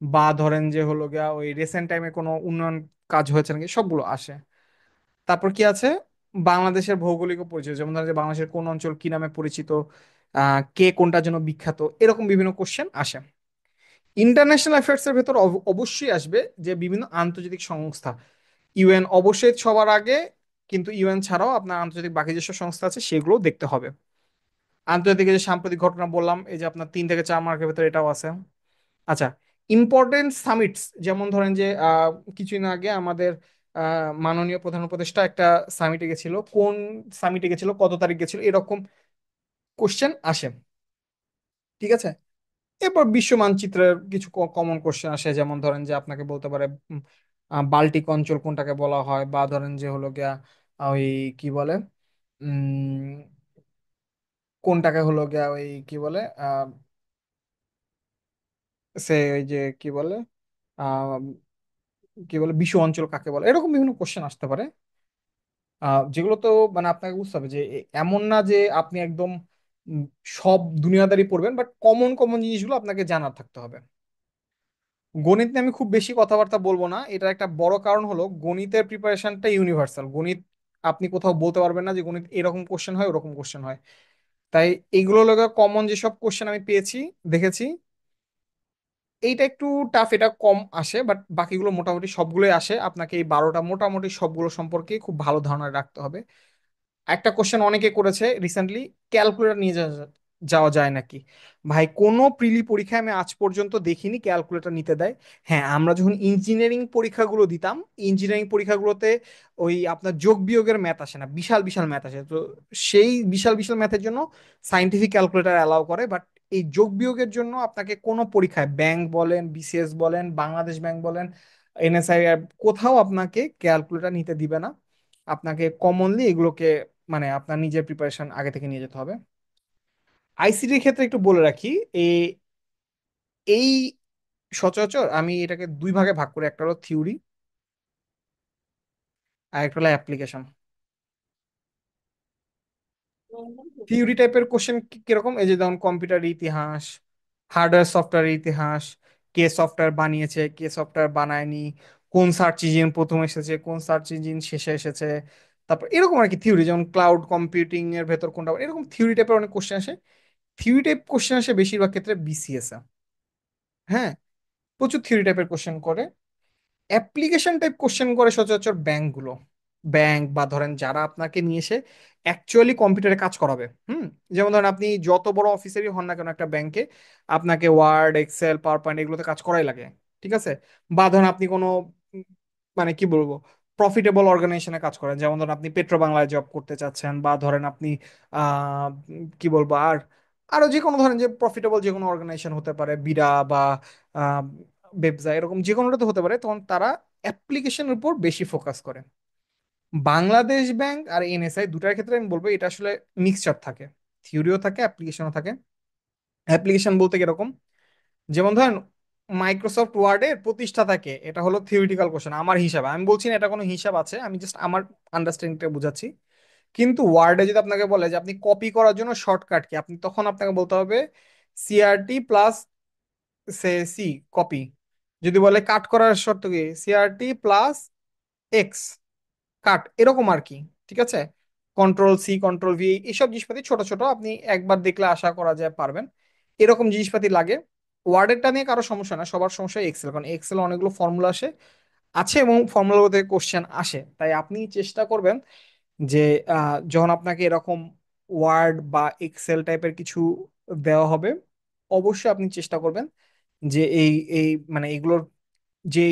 Speaker 1: বা ধরেন যে হলো গিয়া ওই রিসেন্ট টাইমে কোনো উন্নয়ন কাজ হয়েছে নাকি, সবগুলো আসে। তারপর কি আছে, বাংলাদেশের ভৌগোলিক পরিচয়, যেমন ধরেন যে বাংলাদেশের কোন অঞ্চল কি নামে পরিচিত, কে কোনটার জন্য বিখ্যাত, এরকম বিভিন্ন কোশ্চেন আসে। ইন্টারন্যাশনাল অ্যাফেয়ার্স এর ভেতর অবশ্যই আসবে যে বিভিন্ন আন্তর্জাতিক সংস্থা, ইউএন অবশ্যই সবার আগে। কিন্তু ইউএন ছাড়াও আপনার আন্তর্জাতিক বাকি যেসব সংস্থা আছে সেগুলো দেখতে হবে। আন্তর্জাতিক এই যে সাম্প্রতিক ঘটনা বললাম, এই যে আপনার 3 থেকে 4 মার্কের ভেতরে এটাও আছে। আচ্ছা, ইম্পর্টেন্ট সামিটস, যেমন ধরেন যে কিছুদিন আগে আমাদের মাননীয় প্রধান উপদেষ্টা একটা সামিটে গেছিল, কোন সামিটে গেছিল, কত তারিখ গেছিল, এরকম কোশ্চেন আসে। ঠিক আছে। এরপর বিশ্ব মানচিত্রের কিছু কমন কোশ্চেন আসে, যেমন ধরেন যে আপনাকে বলতে পারে বাল্টিক অঞ্চল কোনটাকে বলা হয়, বা ধরেন যে হলো গিয়া ওই কি বলে উম কোনটাকে হলো গিয়া ওই কি বলে সে ওই যে কি বলে আহ কি বলে বিশ্ব অঞ্চল কাকে বলে, এরকম বিভিন্ন কোশ্চেন আসতে পারে। যেগুলো তো মানে আপনাকে বুঝতে হবে যে এমন না যে আপনি একদম উম, সব দুনিয়াদারি পড়বেন, বাট কমন কমন জিনিসগুলো আপনাকে জানা থাকতে হবে। গণিত নিয়ে আমি খুব বেশি কথাবার্তা বলবো না, এটা একটা বড় কারণ হলো গণিতের প্রিপারেশনটা ইউনিভার্সাল। গণিত আপনি কোথাও বলতে পারবেন না যে গণিত এরকম কোশ্চেন হয়, ওরকম কোশ্চেন হয়। তাই এইগুলো লোকের কমন যেসব কোশ্চেন আমি পেয়েছি, দেখেছি, এইটা একটু টাফ, এটা কম আসে, বাট বাকিগুলো মোটামুটি সবগুলোই আসে। আপনাকে এই 12টা মোটামুটি সবগুলো সম্পর্কে খুব ভালো ধারণা রাখতে হবে। একটা কোশ্চেন অনেকে করেছে রিসেন্টলি, ক্যালকুলেটর নিয়ে যাওয়া যায় নাকি। ভাই, কোনো প্রিলি পরীক্ষায় আমি আজ পর্যন্ত দেখিনি ক্যালকুলেটর নিতে দেয়। হ্যাঁ, আমরা যখন ইঞ্জিনিয়ারিং পরীক্ষাগুলো দিতাম, ইঞ্জিনিয়ারিং পরীক্ষাগুলোতে ওই আপনার যোগ বিয়োগের ম্যাথ আসে না, বিশাল বিশাল ম্যাথ আসে। তো সেই বিশাল বিশাল ম্যাথের জন্য সাইন্টিফিক ক্যালকুলেটর অ্যালাউ করে, বাট এই যোগ বিয়োগের জন্য আপনাকে কোনো পরীক্ষায়, ব্যাংক বলেন, বিসিএস বলেন, বাংলাদেশ ব্যাংক বলেন, এনএসআই, কোথাও আপনাকে ক্যালকুলেটর নিতে দিবে না। আপনাকে কমনলি এগুলোকে মানে আপনার নিজের প্রিপারেশন আগে থেকে নিয়ে যেতে হবে। আইসিটির ক্ষেত্রে একটু বলে রাখি, এই এই সচরাচর আমি এটাকে 2 ভাগে ভাগ করি, একটা হলো থিওরি আর একটা হলো অ্যাপ্লিকেশন। থিওরি টাইপের কোশ্চেন কিরকম, এই যে যেমন কম্পিউটার ইতিহাস, হার্ডওয়্যার সফটওয়্যার ইতিহাস, কে সফটওয়্যার বানিয়েছে, কে সফটওয়্যার বানায়নি, কোন সার্চ ইঞ্জিন প্রথম এসেছে, কোন সার্চ ইঞ্জিন শেষে এসেছে। তারপর এরকম আর কি থিওরি, যেমন ক্লাউড কম্পিউটিং এর ভেতর কোনটা, এরকম থিওরি টাইপের অনেক কোশ্চেন আসে। থিওরি টাইপ কোশ্চেন আসে বেশিরভাগ ক্ষেত্রে বিসিএস এ। হ্যাঁ, প্রচুর থিওরি টাইপের কোশ্চেন করে। অ্যাপ্লিকেশন টাইপ কোশ্চেন করে সচরাচর ব্যাংকগুলো, ব্যাংক বা ধরেন যারা আপনাকে নিয়ে এসে অ্যাকচুয়ালি কম্পিউটারে কাজ করাবে। যেমন ধরেন আপনি যত বড় অফিসারই হন না কেন একটা ব্যাংকে, আপনাকে ওয়ার্ড, এক্সেল, পাওয়ার পয়েন্ট এগুলোতে কাজ করাই লাগে। ঠিক আছে। বা ধরেন আপনি কোনো উম, মানে কি বলবো, প্রফিটেবল অর্গানাইজেশনে কাজ করেন, যেমন ধরেন আপনি পেট্রো বাংলায় জব করতে চাচ্ছেন, বা ধরেন আপনি কি বলবো আর আরো যে কোনো ধরেন যে প্রফিটেবল যে কোনো অর্গানাইজেশন হতে পারে, বিডা বা ব্যবসা, এরকম যে কোনোটাতে হতে পারে, তখন তারা অ্যাপ্লিকেশনের উপর বেশি ফোকাস করে। বাংলাদেশ ব্যাংক আর এনএসআই দুটার ক্ষেত্রে আমি বলবো এটা আসলে মিক্সচার থাকে, থিওরিও থাকে, অ্যাপ্লিকেশনও থাকে। অ্যাপ্লিকেশন বলতে কিরকম, যেমন ধরেন মাইক্রোসফট ওয়ার্ডের প্রতিষ্ঠাতাকে, এটা হলো থিওরিটিক্যাল কোশ্চেন আমার হিসাবে। আমি বলছি না এটা কোনো হিসাব আছে, আমি জাস্ট আমার আন্ডারস্ট্যান্ডিংটা বুঝাচ্ছি। কিন্তু ওয়ার্ডে যদি আপনাকে বলে যে আপনি কপি করার জন্য শর্টকাট কি, আপনি তখন আপনাকে বলতে হবে সিআরটি প্লাস সে সি, কপি। যদি বলে কাট করার শর্ত কি, সিআরটি প্লাস এক্স, কাট, এরকম আর কি। ঠিক আছে। কন্ট্রোল সি, কন্ট্রোল ভি, এইসব জিনিসপাতি ছোট ছোট, আপনি একবার দেখলে আশা করা যায় পারবেন। এরকম জিনিসপাতি লাগে। ওয়ার্ডেরটা নিয়ে কারো সমস্যা না, সবার সমস্যা এক্সেল, কারণ এক্সেল অনেকগুলো ফর্মুলা আসে আছে এবং ফর্মুলার মধ্যে কোশ্চেন আসে। তাই আপনি চেষ্টা করবেন যে যখন আপনাকে এরকম ওয়ার্ড বা এক্সেল টাইপের কিছু দেওয়া হবে, অবশ্যই আপনি চেষ্টা করবেন যে এই এই মানে এগুলোর যে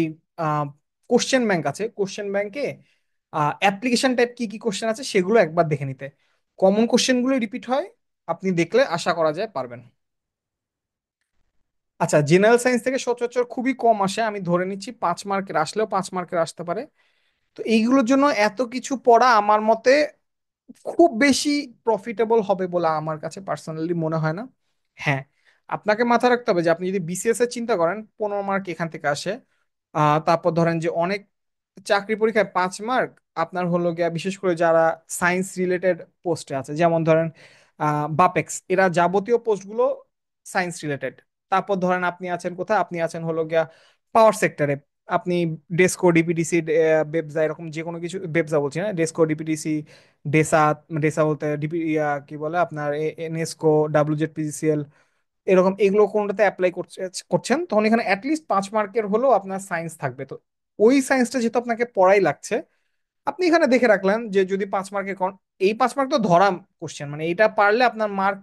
Speaker 1: কোশ্চেন ব্যাংক আছে, কোশ্চেন ব্যাংকে অ্যাপ্লিকেশন টাইপ কি কি কোশ্চেন আছে সেগুলো একবার দেখে নিতে। কমন কোশ্চেনগুলো রিপিট হয়, আপনি দেখলে আশা করা যায় পারবেন। আচ্ছা, জেনারেল সায়েন্স থেকে সচরাচর খুবই কম আসে, আমি ধরে নিচ্ছি 5 মার্কের আসলেও 5 মার্কের আসতে পারে। তো এইগুলোর জন্য এত কিছু পড়া আমার মতে খুব বেশি প্রফিটেবল হবে বলে আমার কাছে পার্সোনালি মনে হয় না। হ্যাঁ, আপনাকে মাথায় রাখতে হবে যে আপনি যদি বিসিএস এর চিন্তা করেন, 15 মার্ক এখান থেকে আসে। তারপর ধরেন যে অনেক চাকরি পরীক্ষায় 5 মার্ক আপনার হলো গিয়া, বিশেষ করে যারা সায়েন্স রিলেটেড পোস্টে আছে, যেমন ধরেন বাপেক্স, এরা যাবতীয় পোস্টগুলো সায়েন্স রিলেটেড। তারপর ধরেন আপনি আছেন কোথায়, আপনি আছেন হলো গিয়া পাওয়ার সেক্টরে, আপনি ডেস্কো ডিপিডিসি বেবজা, এরকম যে কোনো কিছু, বেবজা বলছি না, ডেস্কো ডিপিডিসি, ডেসা, ডেসা বলতে ডিপি কি বলে আপনার এনএসকো, ডাব্লিউজেডপিসিএল, এরকম এগুলো কোনটাতে অ্যাপ্লাই করছেন, তখন এখানে অ্যাটলিস্ট 5 মার্কের হলেও আপনার সায়েন্স থাকবে। তো ওই সায়েন্সটা যেহেতু আপনাকে পড়াই লাগছে, আপনি এখানে দেখে রাখলেন যে যদি 5 মার্কের এই 5 মার্ক তো ধরা কোশ্চেন, মানে এইটা পারলে আপনার মার্ক,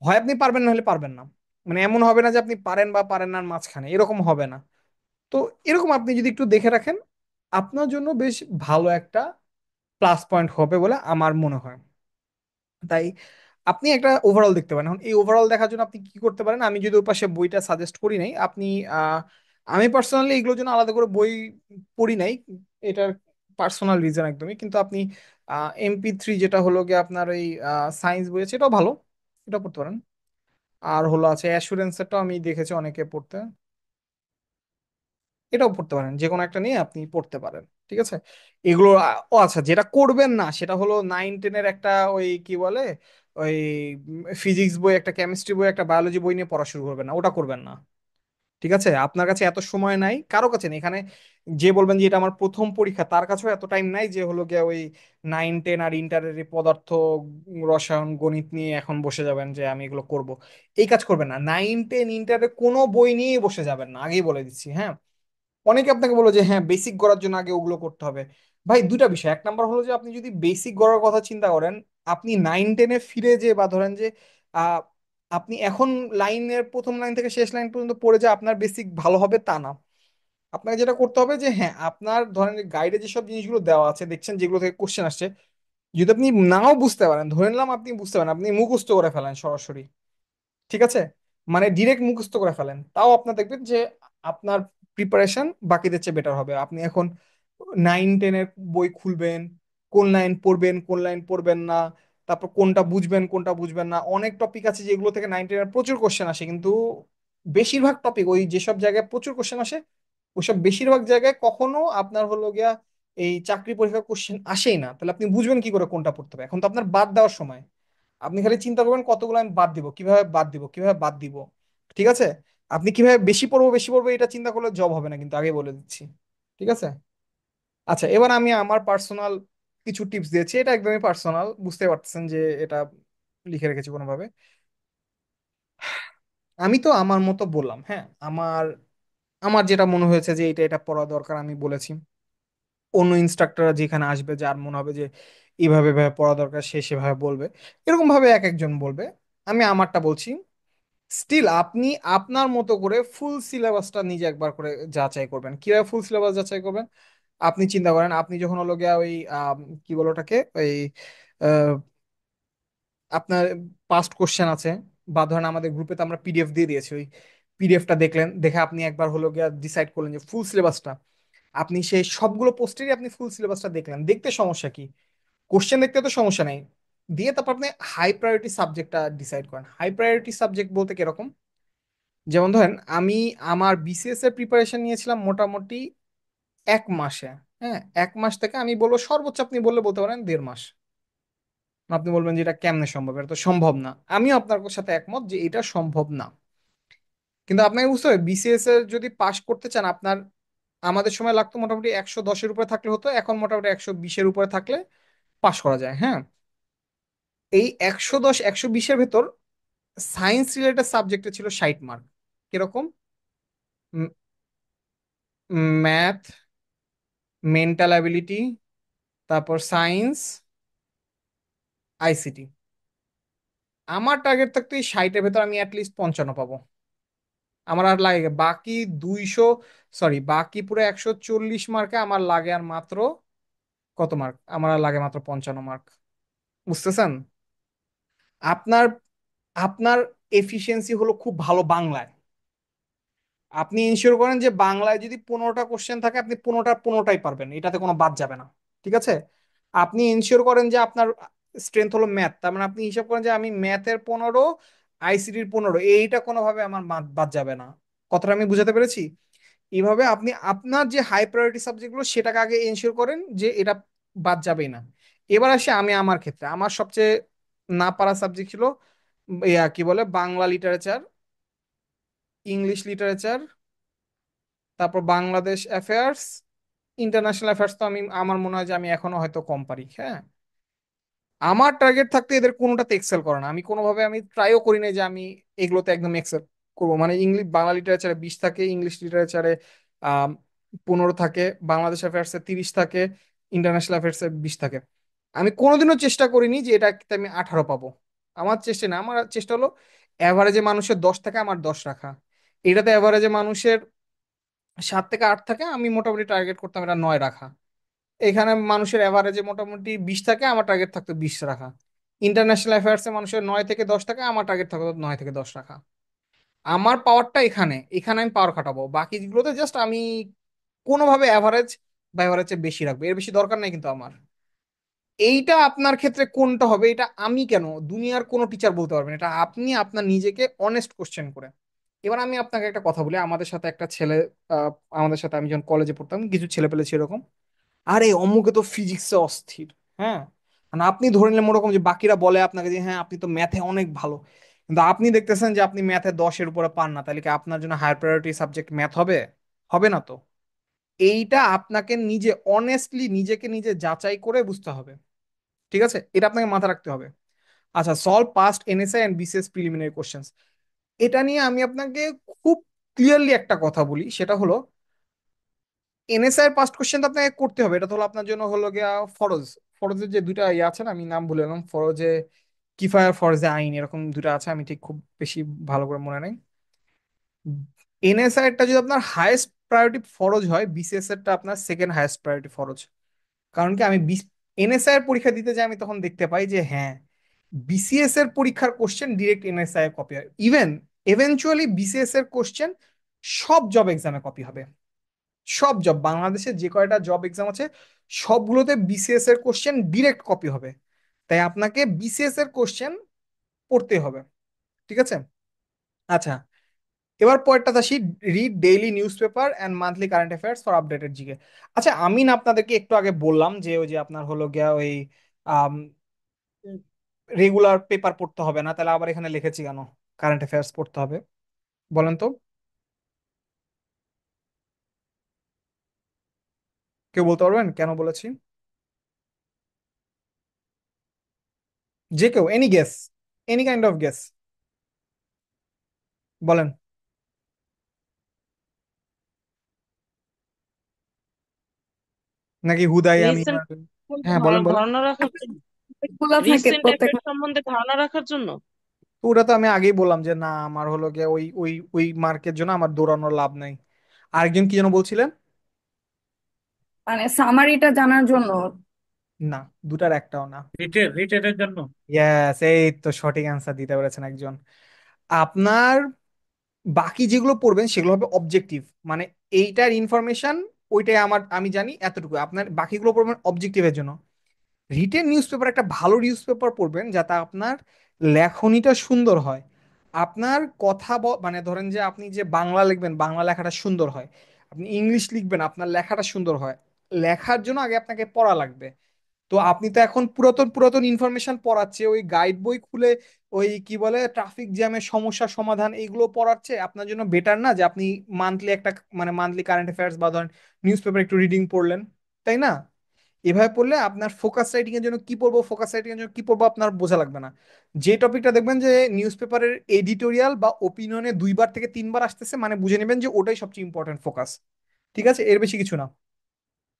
Speaker 1: হয় আপনি পারবেন না হলে পারবেন না, মানে এমন হবে না যে আপনি পারেন বা পারেন না মাঝখানে, এরকম হবে না। তো এরকম আপনি যদি একটু দেখে রাখেন, আপনার জন্য বেশ ভালো একটা প্লাস পয়েন্ট হবে বলে আমার মনে হয়। তাই আপনি একটা ওভারঅল দেখতে পারেন। এখন এই ওভারঅল দেখার জন্য আপনি কি করতে পারেন, আমি যদি ওর পাশে বইটা সাজেস্ট করি নাই, আপনি আহ, আমি পার্সোনালি এগুলোর জন্য আলাদা করে বই পড়ি নাই, এটার পার্সোনাল রিজন একদমই, কিন্তু আপনি MP3 যেটা হলো গিয়ে আপনার ওই সায়েন্স বই আছে, এটাও ভালো, এটা পড়তে পারেন। আর হলো আছে অ্যাসুরেন্সেরটাও আমি দেখেছি অনেকে পড়তে, এটাও পড়তে পারেন, যে কোনো একটা নিয়ে আপনি পড়তে পারেন। ঠিক আছে, এগুলো ও আচ্ছা, যেটা করবেন না সেটা হলো 9-10-এর একটা ওই কি বলে, ওই ফিজিক্স বই, একটা কেমিস্ট্রি বই, একটা বায়োলজি বই নিয়ে পড়া শুরু করবেন না, ওটা করবেন না। ঠিক আছে, আপনার কাছে এত সময় নাই, কারো কাছে নেই এখানে। যে বলবেন যে এটা আমার প্রথম পরীক্ষা, তার কাছেও এত টাইম নাই যে হলো গিয়ে ওই 9-10 আর ইন্টারের এই পদার্থ, রসায়ন, গণিত নিয়ে এখন বসে যাবেন যে আমি এগুলো করব। এই কাজ করবেন না, 9-10 ইন্টারের কোনো বই নিয়েই বসে যাবেন না, আগেই বলে দিচ্ছি, হ্যাঁ। অনেকে আপনাকে বলো যে হ্যাঁ বেসিক করার জন্য আগে ওগুলো করতে হবে। ভাই, দুইটা বিষয়, এক নাম্বার হলো যে আপনি যদি বেসিক করার কথা চিন্তা করেন, আপনি 9-10-এ ফিরে যে, বা ধরেন যে আহ, আপনি এখন লাইনের প্রথম লাইন থেকে শেষ লাইন পর্যন্ত পড়ে যে আপনার বেসিক ভালো হবে তা না। আপনাকে যেটা করতে হবে যে হ্যাঁ, আপনার ধরেন গাইডে যেসব জিনিসগুলো দেওয়া আছে, দেখছেন যেগুলো থেকে কোশ্চেন আসছে, যদি আপনি নাও বুঝতে পারেন, ধরে নিলাম আপনি বুঝতে পারেন, আপনি মুখস্থ করে ফেলেন সরাসরি, ঠিক আছে, মানে ডিরেক্ট মুখস্থ করে ফেলেন, তাও আপনার দেখবেন যে আপনার প্রিপারেশন বাকিদের চেয়ে বেটার হবে। আপনি এখন 9-10-এর বই খুলবেন, কোন লাইন পড়বেন কোন লাইন পড়বেন না, তারপর কোনটা বুঝবেন কোনটা বুঝবেন না, অনেক টপিক আছে যেগুলো থেকে 9-10-এর প্রচুর কোশ্চেন আসে, কিন্তু বেশিরভাগ টপিক ওই যেসব জায়গায় প্রচুর কোশ্চেন আসে, ওইসব বেশিরভাগ জায়গায় কখনো আপনার হলো গিয়া এই চাকরি পরীক্ষার কোশ্চেন আসেই না। তাহলে আপনি বুঝবেন কি করে কোনটা পড়তে হবে, এখন তো আপনার বাদ দেওয়ার সময়। আপনি খালি চিন্তা করবেন কতগুলো আমি বাদ দিব, কিভাবে বাদ দিব, কিভাবে বাদ দিব। ঠিক আছে, আপনি কিভাবে বেশি পড়বো বেশি পড়বো এটা চিন্তা করলে জব হবে না, কিন্তু আগে বলে দিচ্ছি। ঠিক আছে। আচ্ছা, এবার আমি আমার পার্সোনাল কিছু টিপস দিয়েছি, এটা একদমই পার্সোনাল, বুঝতে পারতেছেন যে এটা লিখে রেখেছি কোনোভাবে। আমি তো আমার মতো বললাম, হ্যাঁ, আমার আমার যেটা মনে হয়েছে যে এটা এটা পড়া দরকার আমি বলেছি। অন্য ইনস্ট্রাক্টররা যেখানে আসবে, যার মনে হবে যে এইভাবে এভাবে পড়া দরকার, সে সেভাবে বলবে, এরকম ভাবে এক একজন বলবে। আমি আমারটা বলছি। স্টিল আপনি আপনার মতো করে ফুল সিলেবাসটা নিজে একবার করে যাচাই করবেন। কিভাবে ফুল সিলেবাস যাচাই করবেন, আপনি চিন্তা করেন, আপনি যখন হলো গিয়া ওই কি বলো ওটাকে, ওই আহ, আপনার পাস্ট কোশ্চেন আছে, বা ধরেন আমাদের গ্রুপে তো আমরা পিডিএফ দিয়ে দিয়েছি, ওই পিডিএফটা দেখলেন, দেখে আপনি একবার হলো গিয়া ডিসাইড করলেন যে ফুল সিলেবাসটা, আপনি সেই সবগুলো পোস্টেরই আপনি ফুল সিলেবাসটা দেখলেন, দেখতে সমস্যা কি, কোশ্চেন দেখতে তো সমস্যা নাই, দিয়ে তারপর আপনি হাই প্রায়োরিটি সাবজেক্টটা ডিসাইড করেন। হাই প্রায়োরিটি সাবজেক্ট বলতে কিরকম, যেমন ধরেন আমি আমার বিসিএস এর প্রিপারেশন নিয়েছিলাম মোটামুটি 1 মাসে। হ্যাঁ, 1 মাস থেকে আমি বলবো সর্বোচ্চ আপনি বললে বলতে পারেন 1.5 মাস। আপনি বলবেন যে এটা কেমনে সম্ভব, এটা তো সম্ভব না, আমিও আপনার সাথে একমত যে এটা সম্ভব না। কিন্তু আপনাকে বুঝতে হবে, বিসিএস এর যদি পাশ করতে চান আপনার, আমাদের সময় লাগতো মোটামুটি 110-এর উপরে থাকলে হতো, এখন মোটামুটি 120-এর উপরে থাকলে পাশ করা যায়, হ্যাঁ। এই 110-120-এর ভেতর সায়েন্স রিলেটেড সাবজেক্টে ছিল 60 মার্ক। কিরকম, ম্যাথ, মেন্টাল অ্যাবিলিটি, তারপর সায়েন্স, আইসিটি। আমার টার্গেট থাকতো এই 60-এর ভেতর আমি অ্যাটলিস্ট 55 পাবো। আমার আর লাগে বাকি 200, সরি বাকি পুরো 140 মার্কে আমার লাগে আর মাত্র কত মার্ক, আমার আর লাগে মাত্র 55 মার্ক। বুঝতেছেন? আপনার আপনার এফিসিয়েন্সি হলো খুব ভালো বাংলায়। আপনি ইনশিওর করেন যে বাংলায় যদি 15টা কোশ্চেন থাকে আপনি 15টাই পারবেন, এটাতে কোনো বাদ যাবে না। ঠিক আছে? আপনি ইনশিওর করেন যে আপনার স্ট্রেংথ হলো ম্যাথ, তার মানে আপনি হিসাব করেন যে আমি ম্যাথের 15, আইসিটির 15, এইটা কোনোভাবে আমার বাদ যাবে না। কথাটা আমি বুঝাতে পেরেছি? এইভাবে আপনি আপনার যে হাই প্রায়োরিটি সাবজেক্টগুলো সেটাকে আগে এনশিওর করেন যে এটা বাদ যাবেই না। এবার আসি আমি আমার ক্ষেত্রে, আমার সবচেয়ে না পারা সাবজেক্ট ছিল কি বলে বাংলা লিটারেচার, ইংলিশ লিটারেচার, তারপর বাংলাদেশ অ্যাফেয়ার্স, ইন্টারন্যাশনাল অ্যাফেয়ার্স তো আমি আমার মনে হয় যে আমি এখনো হয়তো কম পারি। হ্যাঁ, আমার টার্গেট থাকতে এদের কোনোটাতে এক্সেল করে না, আমি কোনোভাবে আমি ট্রাইও করি না যে আমি এগুলোতে একদম এক্সেল করবো। মানে ইংলিশ বাংলা লিটারেচারে 20 থাকে, ইংলিশ লিটারেচারে 15 থাকে, বাংলাদেশ অ্যাফেয়ার্সে 30 থাকে, ইন্টারন্যাশনাল অ্যাফেয়ার্সে 20 থাকে। আমি কোনোদিনও চেষ্টা করিনি যে এটাতে আমি 18 পাবো। আমার চেষ্টা না, আমার চেষ্টা হলো অ্যাভারেজে মানুষের 10 থাকে আমার 10 রাখা। এটাতে অ্যাভারেজে মানুষের 7 থেকে 8 থাকে, আমি মোটামুটি টার্গেট করতাম এটা 9 রাখা। এখানে মানুষের অ্যাভারেজে মোটামুটি 20 থাকে, আমার টার্গেট থাকতো 20 রাখা। ইন্টারন্যাশনাল অ্যাফেয়ার্সে মানুষের 9 থেকে 10 থাকে, আমার টার্গেট থাকতো 9 থেকে 10 রাখা। আমার পাওয়ারটা এখানে এখানে আমি পাওয়ার খাটাবো, বাকি যেগুলোতে জাস্ট আমি কোনোভাবে অ্যাভারেজ বা অ্যাভারেজে বেশি রাখবো, এর বেশি দরকার নেই কিন্তু আমার। এইটা আপনার ক্ষেত্রে কোনটা হবে এটা আমি কেন, দুনিয়ার কোনো টিচার বলতে পারবেন, এটা আপনি আপনার নিজেকে অনেস্ট কোশ্চেন করে। এবার আমি আপনাকে একটা কথা বলি, আমাদের সাথে একটা ছেলে, আহ, আমাদের সাথে আমি যখন কলেজে পড়তাম কিছু ছেলে পেলে ছিল এরকম, আরে অমুকে তো ফিজিক্সে অস্থির। হ্যাঁ, মানে আপনি ধরে নিলেন ওরকম যে বাকিরা বলে আপনাকে যে হ্যাঁ আপনি তো ম্যাথে অনেক ভালো, কিন্তু আপনি দেখতেছেন যে আপনি ম্যাথে 10-এর উপরে পান না, তাহলে কি আপনার জন্য হায়ার প্রায়োরিটি সাবজেক্ট ম্যাথ হবে? হবে না তো। এইটা আপনাকে নিজে অনেস্টলি নিজেকে নিজে যাচাই করে বুঝতে হবে। ঠিক আছে, এটা আপনাকে মাথা রাখতে হবে। আচ্ছা, solve past NSI and BCS preliminary questions, এটা নিয়ে আমি আপনাকে খুব ক্লিয়ারলি একটা কথা বলি, সেটা হলো এনএসআই এর পাস্ট কোশ্চেন তো আপনাকে করতে হবে, এটা তো হলো আপনার জন্য হলো গিয়া ফরজ। ফরজের যে দুইটা ইয়ে আছে না, আমি নাম ভুলে গেলাম, ফরজে কিফায়া ফরজে আইন, এরকম দুটো আছে, আমি ঠিক খুব বেশি ভালো করে মনে নেই। এনএসআই এরটা যদি আপনার হাইয়েস্ট প্রায়োরিটি ফরজ হয়, বিসিএস এরটা আপনার সেকেন্ড হাইয়েস্ট প্রায়োরিটি ফরজ। কারণ কি আমি এনএসআই এর পরীক্ষা দিতে যাই, আমি তখন দেখতে পাই যে হ্যাঁ বিসিএস এর পরীক্ষার কোশ্চেন ডিরেক্ট এনএসআই এর কপি হয়। ইভেন এভেনচুয়ালি বিসিএস এর কোশ্চেন সব জব এক্সামে কপি হবে। সব জব, বাংলাদেশে যে কয়টা জব এক্সাম আছে সবগুলোতে বিসিএস এর কোশ্চেন ডিরেক্ট কপি হবে। তাই আপনাকে বিসিএস এর কোশ্চেন পড়তে হবে। ঠিক আছে? আচ্ছা, এবার পরেরটা আসি, read daily news paper and monthly current affairs for updated GK. আচ্ছা, আমি না আপনাদেরকে একটু আগে বললাম যে ওই যে আপনার হলো গিয়া ওই রেগুলার পেপার পড়তে হবে না, তাহলে আবার এখানে লিখেছি কেন কারেন্ট অ্যাফেয়ার্স পড়তে হবে? বলেন তো, কেউ বলতে পারবেন কেন বলেছি? যে কেউ, any guess, any kind of guess, বলেন। নাকি হুদাই আমি
Speaker 2: রিসেন্ট
Speaker 1: হ্যাঁ বলেন বলেন।
Speaker 2: ধারণা রাখার জন্য,
Speaker 3: গুলা থাকে
Speaker 2: রিসেন্ট
Speaker 3: প্রত্যেক
Speaker 2: অ্যাফেয়ার সম্বন্ধে ধারণা রাখার জন্য।
Speaker 1: তো ওটা তো আমি আগেই বললাম যে না, আমার হলো গিয়ে ওই ওই ওই মার্কের জন্য আমার দৌড়ানোর লাভ নাই। আরেকজন কি যেন বলছিলেন?
Speaker 3: মানে সামারিটা জানার জন্য।
Speaker 1: না, দুটার একটাও না।
Speaker 4: রিটেনের জন্য।
Speaker 1: ইয়েস, এই তো সঠিক অ্যান্সার দিতে পেরেছেন একজন। আপনার বাকি যেগুলো পড়বেন সেগুলো হবে অবজেক্টিভ, মানে এইটার ইনফরমেশন ওইটাই আমার আমি জানি এতটুকু, আপনার বাকিগুলো পড়বেন অবজেক্টিভের জন্য। রিটেন নিউজ পেপার, একটা ভালো নিউজ পেপার পড়বেন যাতে আপনার লেখনীটা সুন্দর হয়। আপনার কথা মানে ধরেন যে আপনি যে বাংলা লিখবেন বাংলা লেখাটা সুন্দর হয়, আপনি ইংলিশ লিখবেন আপনার লেখাটা সুন্দর হয়। লেখার জন্য আগে আপনাকে পড়া লাগবে। তো আপনি তো এখন পুরাতন পুরাতন ইনফরমেশন পড়াচ্ছে, ওই গাইড বই খুলে ওই কি বলে ট্রাফিক জ্যামের সমস্যার সমাধান এইগুলো পড়াচ্ছে, আপনার জন্য বেটার না যে আপনি মান্থলি একটা মানে মান্থলি কারেন্ট অ্যাফেয়ার্স বা ধরেন নিউজ পেপার একটু রিডিং পড়লেন, তাই না? এভাবে পড়লে আপনার ফোকাস রাইটিং এর জন্য কি পড়বো, ফোকাস রাইটিং এর জন্য কি পড়বো আপনার বোঝা লাগবে না। যে টপিকটা দেখবেন যে নিউজ পেপারের এডিটোরিয়াল বা ওপিনিয়নে 2 বার থেকে 3 বার আসতেছে, মানে বুঝে নেবেন যে ওটাই সবচেয়ে ইম্পর্টেন্ট ফোকাস। ঠিক আছে, এর বেশি কিছু না।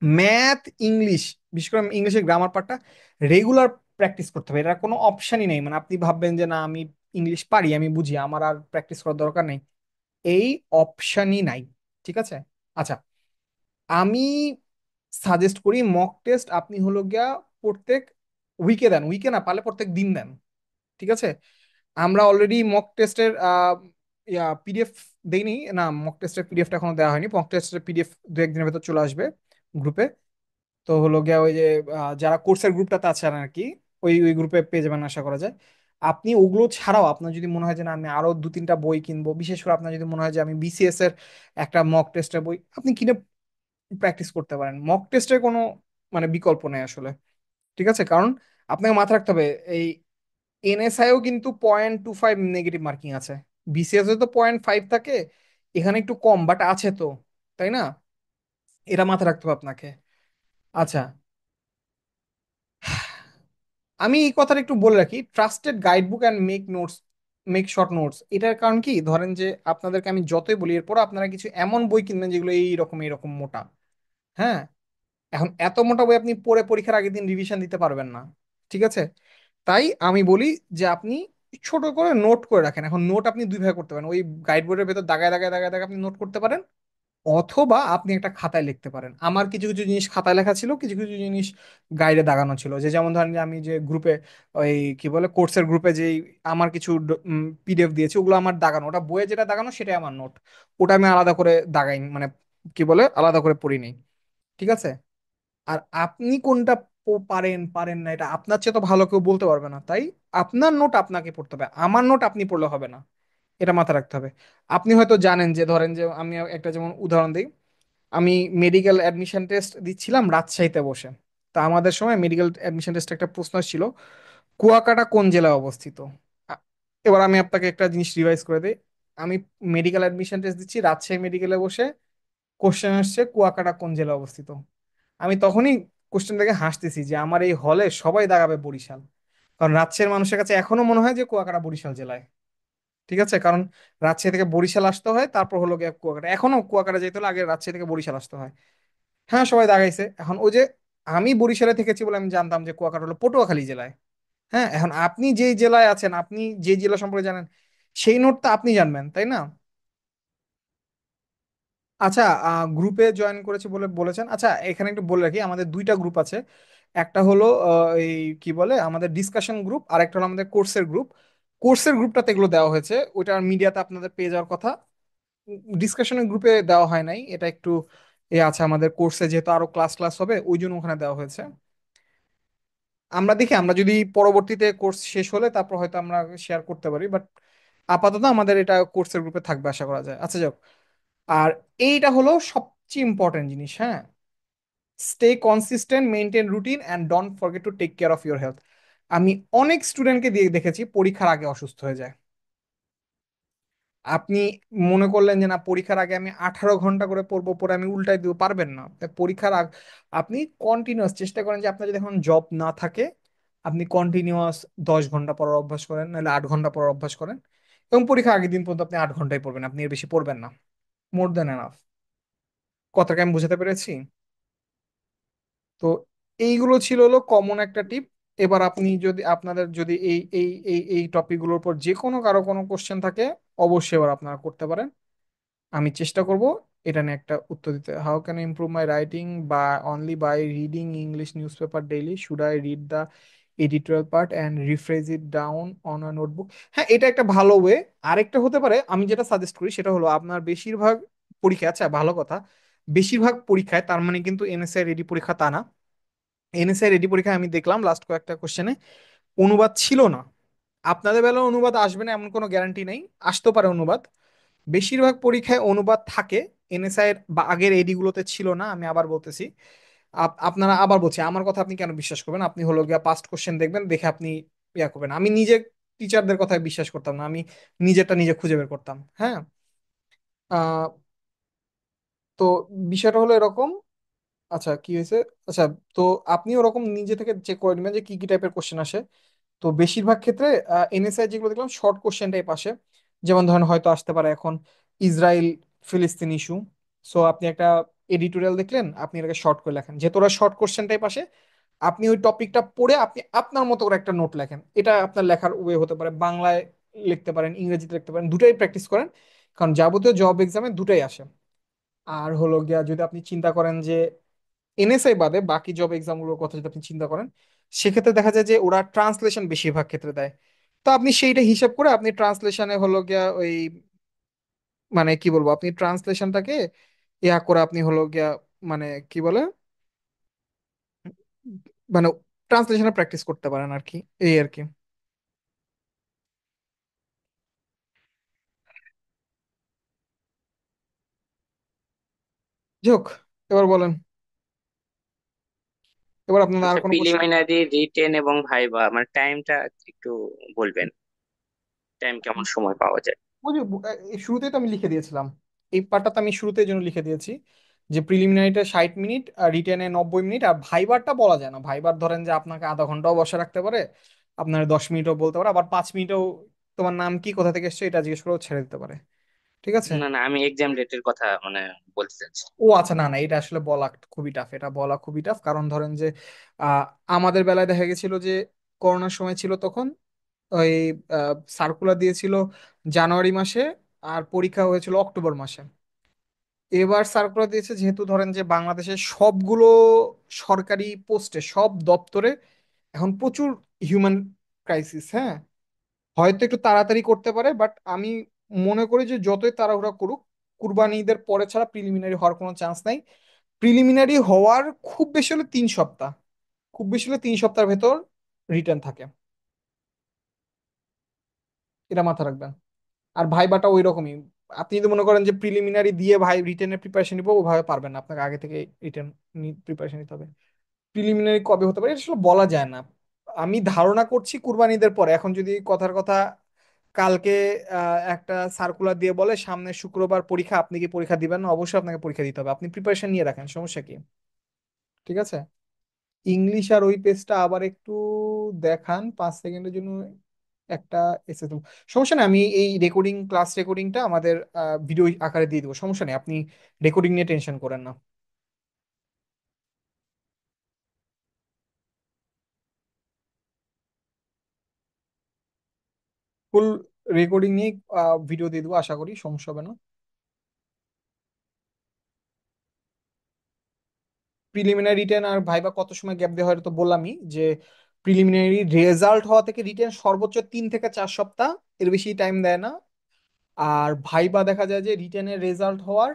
Speaker 1: ম্যাথ, ইংলিশ, বিশেষ করে ইংলিশের গ্রামার পার্টটা রেগুলার প্র্যাকটিস করতে হবে, এটা কোনো অপশনই নেই। মানে আপনি ভাববেন যে না আমি ইংলিশ পারি, আমি বুঝি, আমার আর প্র্যাকটিস করার দরকার নেই, এই অপশনই নাই। ঠিক আছে। আচ্ছা, আমি সাজেস্ট করি মক টেস্ট আপনি হলো গিয়া প্রত্যেক উইকে দেন, উইকে না পারলে প্রত্যেক দিন দেন। ঠিক আছে। আমরা অলরেডি মক টেস্টের পিডিএফ দেইনি না, মক টেস্টের পিডিএফটা এখনো দেওয়া হয়নি। মক টেস্টের পিডিএফ দু একদিনের ভেতর চলে আসবে গ্রুপে। তো হলো গিয়া ওই যে যারা কোর্সের গ্রুপটাতে আছেন আর কি, ওই ওই গ্রুপে পেয়ে যাবেন আশা করা যায়। আপনি ওগুলো ছাড়াও আপনার যদি মনে হয় যে না আমি আরো দু তিনটা বই কিনবো, বিশেষ করে আপনার যদি মনে হয় যে আমি বিসিএস এর একটা মক টেস্টের বই আপনি কিনে প্র্যাকটিস করতে পারেন। মক টেস্টের কোনো মানে বিকল্প নেই আসলে। ঠিক আছে। কারণ আপনাকে মাথায় রাখতে হবে এই এনএসআইও কিন্তু 0.25 নেগেটিভ মার্কিং আছে, বিসিএস এ তো 0.5 থাকে, এখানে একটু কম বাট আছে তো, তাই না? এটা মাথায় রাখতে হবে আপনাকে। আচ্ছা, আমি এই কথাটা একটু বলে রাখি, trusted guide book and make notes, make short notes. এটার কারণ কি, ধরেন যে আপনাদেরকে আমি যতই বলি এরপর আপনারা কিছু এমন বই কিনবেন যেগুলো এইরকম এইরকম মোটা। হ্যাঁ, এখন এত মোটা বই আপনি পড়ে পরীক্ষার আগের দিন রিভিশন দিতে পারবেন না। ঠিক আছে। তাই আমি বলি যে আপনি ছোট করে নোট করে রাখেন। এখন নোট আপনি দুই ভাবে করতে পারেন, ওই গাইড বোর্ডের ভেতর দাগায় দাগায় দাগায় দাগায় আপনি নোট করতে পারেন, অথবা আপনি একটা খাতায় লিখতে পারেন। আমার কিছু কিছু জিনিস খাতায় লেখা ছিল, কিছু কিছু জিনিস গাইডে দাগানো ছিল। যে যেমন ধরেন যে আমি যে গ্রুপে ওই কি বলে কোর্সের গ্রুপে যে আমার কিছু পিডিএফ দিয়েছি ওগুলো আমার দাগানো, ওটা বইয়ে যেটা দাগানো সেটাই আমার নোট, ওটা আমি আলাদা করে দাগাই মানে কি বলে আলাদা করে পড়ি নেই। ঠিক আছে। আর আপনি কোনটা পারেন পারেন না এটা আপনার চেয়ে তো ভালো কেউ বলতে পারবে না। তাই আপনার নোট আপনাকে পড়তে হবে, আমার নোট আপনি পড়লে হবে না, এটা মাথায় রাখতে হবে। আপনি হয়তো জানেন যে ধরেন যে আমি একটা যেমন উদাহরণ দিই, আমি মেডিকেল অ্যাডমিশন টেস্ট দিচ্ছিলাম রাজশাহীতে বসে। তা আমাদের সময় মেডিকেল অ্যাডমিশন টেস্টে একটা প্রশ্ন ছিল, কুয়াকাটা কোন জেলায় অবস্থিত। আ- এবার আমি আপনাকে একটা জিনিস রিভাইজ করে দিই। আমি মেডিকেল অ্যাডমিশন টেস্ট দিচ্ছি রাজশাহী মেডিকেলে বসে, কোশ্চেন আসছে কুয়াকাটা কোন জেলায় অবস্থিত। আমি তখনই কোশ্চেন থেকে হাসতেছি যে আমার এই হলে সবাই দাগাবে বরিশাল, কারণ রাজশাহীর মানুষের কাছে এখনো মনে হয় যে কুয়াকাটা বরিশাল জেলায়। ঠিক আছে। কারণ রাজশাহী থেকে বরিশাল আসতে হয়, তারপর হলো গিয়ে কুয়াকাটা, এখনো কুয়াকাটা যেতে হলে আগে রাজশাহী থেকে বরিশাল আসতে হয়। হ্যাঁ, সবাই দাগাইছে। এখন ওই যে আমি বরিশালে থেকেছি বলে আমি জানতাম যে কুয়াকাটা হলো পটুয়াখালী জেলায়। হ্যাঁ, এখন আপনি যেই জেলায় আছেন, আপনি যে জেলা সম্পর্কে জানেন, সেই নোটটা আপনি জানবেন, তাই না? আচ্ছা, গ্রুপে জয়েন করেছি বলে বলেছেন। আচ্ছা, এখানে একটু বলে রাখি আমাদের দুইটা গ্রুপ আছে। একটা হলো এই কি বলে আমাদের ডিসকাশন গ্রুপ, আর একটা হলো আমাদের কোর্সের গ্রুপ। কোর্সের গ্রুপটাতে এগুলো দেওয়া হয়েছে, ওইটা মিডিয়াতে আপনাদের পেয়ে যাওয়ার কথা। ডিসকাশনের গ্রুপে দেওয়া হয় নাই, এটা একটু এ আছে আমাদের কোর্সে যেহেতু আরো ক্লাস ক্লাস হবে ওই জন্য ওখানে দেওয়া হয়েছে। আমরা দেখি, আমরা যদি পরবর্তীতে কোর্স শেষ হলে তারপর হয়তো আমরা শেয়ার করতে পারি, বাট আপাতত আমাদের এটা কোর্সের গ্রুপে থাকবে আশা করা যায়। আচ্ছা যাক, আর এইটা হলো সবচেয়ে ইম্পর্টেন্ট জিনিস। হ্যাঁ, stay consistent, maintain routine and don't forget to take care of your health. আমি অনেক স্টুডেন্টকে দিয়ে দেখেছি পরীক্ষার আগে অসুস্থ হয়ে যায়। আপনি মনে করলেন যে না পরীক্ষার আগে আমি 18 ঘন্টা করে পড়বো, পরে আমি উল্টাই দিব, পারবেন না। তাই পরীক্ষার আগে আপনি কন্টিনিউয়াস চেষ্টা করেন যে আপনার যদি এখন জব না থাকে, আপনি কন্টিনিউয়াস 10 ঘন্টা পড়ার অভ্যাস করেন, নাহলে 8 ঘন্টা পড়ার অভ্যাস করেন, এবং পরীক্ষার আগের দিন পর্যন্ত আপনি 8 ঘন্টাই পড়বেন, আপনি এর বেশি পড়বেন না। মোর দেন এনাফ। কথাকে আমি বুঝাতে পেরেছি? তো এইগুলো ছিল হলো কমন একটা টিপ। এবার আপনি যদি আপনাদের যদি এই টপিকগুলোর উপর যে কোনো কারো কোনো কোশ্চেন থাকে, অবশ্যই এবার আপনারা করতে পারেন। আমি চেষ্টা করব এটা নিয়ে একটা উত্তর দিতে। How can I improve my writing বা only by reading English news paper daily, should I read the editorial part and rephrase it down on a notebook? হ্যাঁ, এটা একটা ভালো ওয়ে। আরেকটা হতে পারে, আমি যেটা সাজেস্ট করি সেটা হলো আপনার বেশিরভাগ পরীক্ষা, আচ্ছা ভালো কথা, বেশিরভাগ পরীক্ষায়, তার মানে কিন্তু এনএসআই রেডি পরীক্ষা তা না, এনএসআই রেডি পরীক্ষায় আমি দেখলাম লাস্ট কয়েকটা কোশ্চেনে অনুবাদ ছিল না। আপনাদের বেলায় অনুবাদ আসবে না এমন কোনো গ্যারান্টি নেই, আসতেও পারে অনুবাদ। বেশিরভাগ পরীক্ষায় অনুবাদ থাকে, এনএসআই এর বা আগের এডি গুলোতে ছিল না। আমি আবার বলতেছি, আপনারা আবার বলছি, আমার কথা আপনি কেন বিশ্বাস করবেন? আপনি হলো গিয়া পাস্ট কোশ্চেন দেখবেন, দেখে আপনি ইয়া করবেন। আমি নিজে টিচারদের কথায় বিশ্বাস করতাম না, আমি নিজেরটা নিজে খুঁজে বের করতাম। হ্যাঁ। আহ, তো বিষয়টা হলো এরকম। আচ্ছা, কি হয়েছে? আচ্ছা, তো আপনি ওরকম নিজে থেকে চেক করে নেবেন যে কি কি টাইপের কোশ্চেন আসে। তো বেশিরভাগ ক্ষেত্রে এনএসআই যেগুলো দেখলাম শর্ট কোশ্চেন টাইপ আসে। যেমন ধরেন হয়তো আসতে পারে এখন ইসরায়েল ফিলিস্তিন ইস্যু, সো আপনি একটা এডিটোরিয়াল দেখলেন, আপনি এটাকে শর্ট করে লেখেন, যেহেতু ওরা শর্ট কোশ্চেন টাইপ আসে, আপনি ওই টপিকটা পড়ে আপনি আপনার মতো করে একটা নোট লেখেন। এটা আপনার লেখার ওয়ে হতে পারে, বাংলায় লিখতে পারেন, ইংরেজিতে লিখতে পারেন, দুটাই প্র্যাকটিস করেন। কারণ যাবতীয় জব এক্সামে দুটাই আসে। আর হলো গিয়া যদি আপনি চিন্তা করেন যে এনএসআই বাদে বাকি জব এক্সামগুলোর কথা যদি আপনি চিন্তা করেন, সেক্ষেত্রে দেখা যায় যে ওরা ট্রান্সলেশন বেশিরভাগ ক্ষেত্রে দেয়। তো আপনি সেইটা হিসাব করে আপনি ট্রান্সলেশনে হলো গিয়া ওই, মানে কি বলবো, আপনি ট্রান্সলেশনটাকে ইয়া করে আপনি হলো গিয়া, মানে কি বলে, মানে ট্রান্সলেশনে প্র্যাকটিস করতে পারেন আর কি, এই আর কি। যাই হোক, এবার বলেন, এবার আপনার আর
Speaker 2: আচ্ছা,
Speaker 1: কোনো কোশ্চেন?
Speaker 2: প্রিলিমিনারি, রিটেন এবং ভাইবা মানে টাইমটা একটু বলবেন, টাইম কেমন সময় পাওয়া যায়?
Speaker 1: ওই যে এই শুরুতেই তো আমি লিখে দিয়েছিলাম, এই পার্টটা তো আমি শুরুতেই জন্য লিখে দিয়েছি যে প্রিলিমিনারিটা 60 মিনিট, আর রিটেনে 90 মিনিট, আর ভাইবারটা বলা যায় না। ভাইবার ধরেন যে আপনাকে আধা ঘন্টাও বসে রাখতে পারে, আপনার 10 মিনিটও বলতে পারে, আবার 5 মিনিটও তোমার নাম কি, কোথা থেকে এসছো এটা জিজ্ঞেস করেও ছেড়ে দিতে পারে। ঠিক আছে।
Speaker 2: না না, আমি এক্সাম ডেটের কথা মানে বলতে চাচ্ছি।
Speaker 1: ও আচ্ছা, না না, এটা আসলে বলা খুবই টাফ, এটা বলা খুবই টাফ। কারণ ধরেন যে আহ, আমাদের বেলায় দেখা গেছিল যে করোনার সময় ছিল তখন, ওই সার্কুলার দিয়েছিল জানুয়ারি মাসে, আর পরীক্ষা হয়েছিল অক্টোবর মাসে। এবার সার্কুলার দিয়েছে যেহেতু ধরেন যে বাংলাদেশের সবগুলো সরকারি পোস্টে, সব দপ্তরে এখন প্রচুর হিউম্যান ক্রাইসিস। হ্যাঁ, হয়তো একটু তাড়াতাড়ি করতে পারে, বাট আমি মনে করি যে যতই তাড়াহুড়া করুক, কুরবানি ঈদের পরে ছাড়া প্রিলিমিনারি হওয়ার কোনো চান্স নাই। প্রিলিমিনারি হওয়ার খুব বেশি হলে 3 সপ্তাহ, খুব বেশি হলে 3 সপ্তাহের ভেতর রিটার্ন থাকে, এটা মাথা রাখবেন। আর ভাইবাটা ওই রকমই। আপনি যদি মনে করেন যে প্রিলিমিনারি দিয়ে ভাই রিটেনের প্রিপারেশন নিবো, ওভাবে পারবেন না, আপনাকে আগে থেকে রিটেন প্রিপারেশন নিতে হবে। প্রিলিমিনারি কবে হতে পারে এটা আসলে বলা যায় না। আমি ধারণা করছি কুরবানিদের পরে। এখন যদি কথার কথা কালকে একটা সার্কুলার দিয়ে বলে সামনে শুক্রবার পরীক্ষা, আপনি কি পরীক্ষা দিবেন না? অবশ্যই আপনাকে পরীক্ষা দিতে হবে, আপনি প্রিপারেশন নিয়ে রাখেন, সমস্যা কি? ঠিক আছে। ইংলিশ আর ওই পেজটা আবার একটু দেখান 5 সেকেন্ডের জন্য, একটা এসে তো সমস্যা নেই, আমি এই রেকর্ডিং, ক্লাস রেকর্ডিংটা আমাদের ভিডিও আকারে দিয়ে দেবো, সমস্যা নেই, আপনি রেকর্ডিং নিয়ে টেনশন করেন না। ফুল রেকর্ডিং নিয়ে ভিডিও দিয়ে দেবো, আশা করি সমস্যা হবে না। প্রিলিমিনারি রিটেন আর ভাইবা কত সময় গ্যাপ দেওয়া হয় এটা তো বললামই, যে প্রিলিমিনারি রেজাল্ট হওয়া থেকে রিটেন সর্বোচ্চ 3 থেকে 4 সপ্তাহ, এর বেশি টাইম দেয় না। আর ভাইবা দেখা যায় যে রিটেনের রেজাল্ট হওয়ার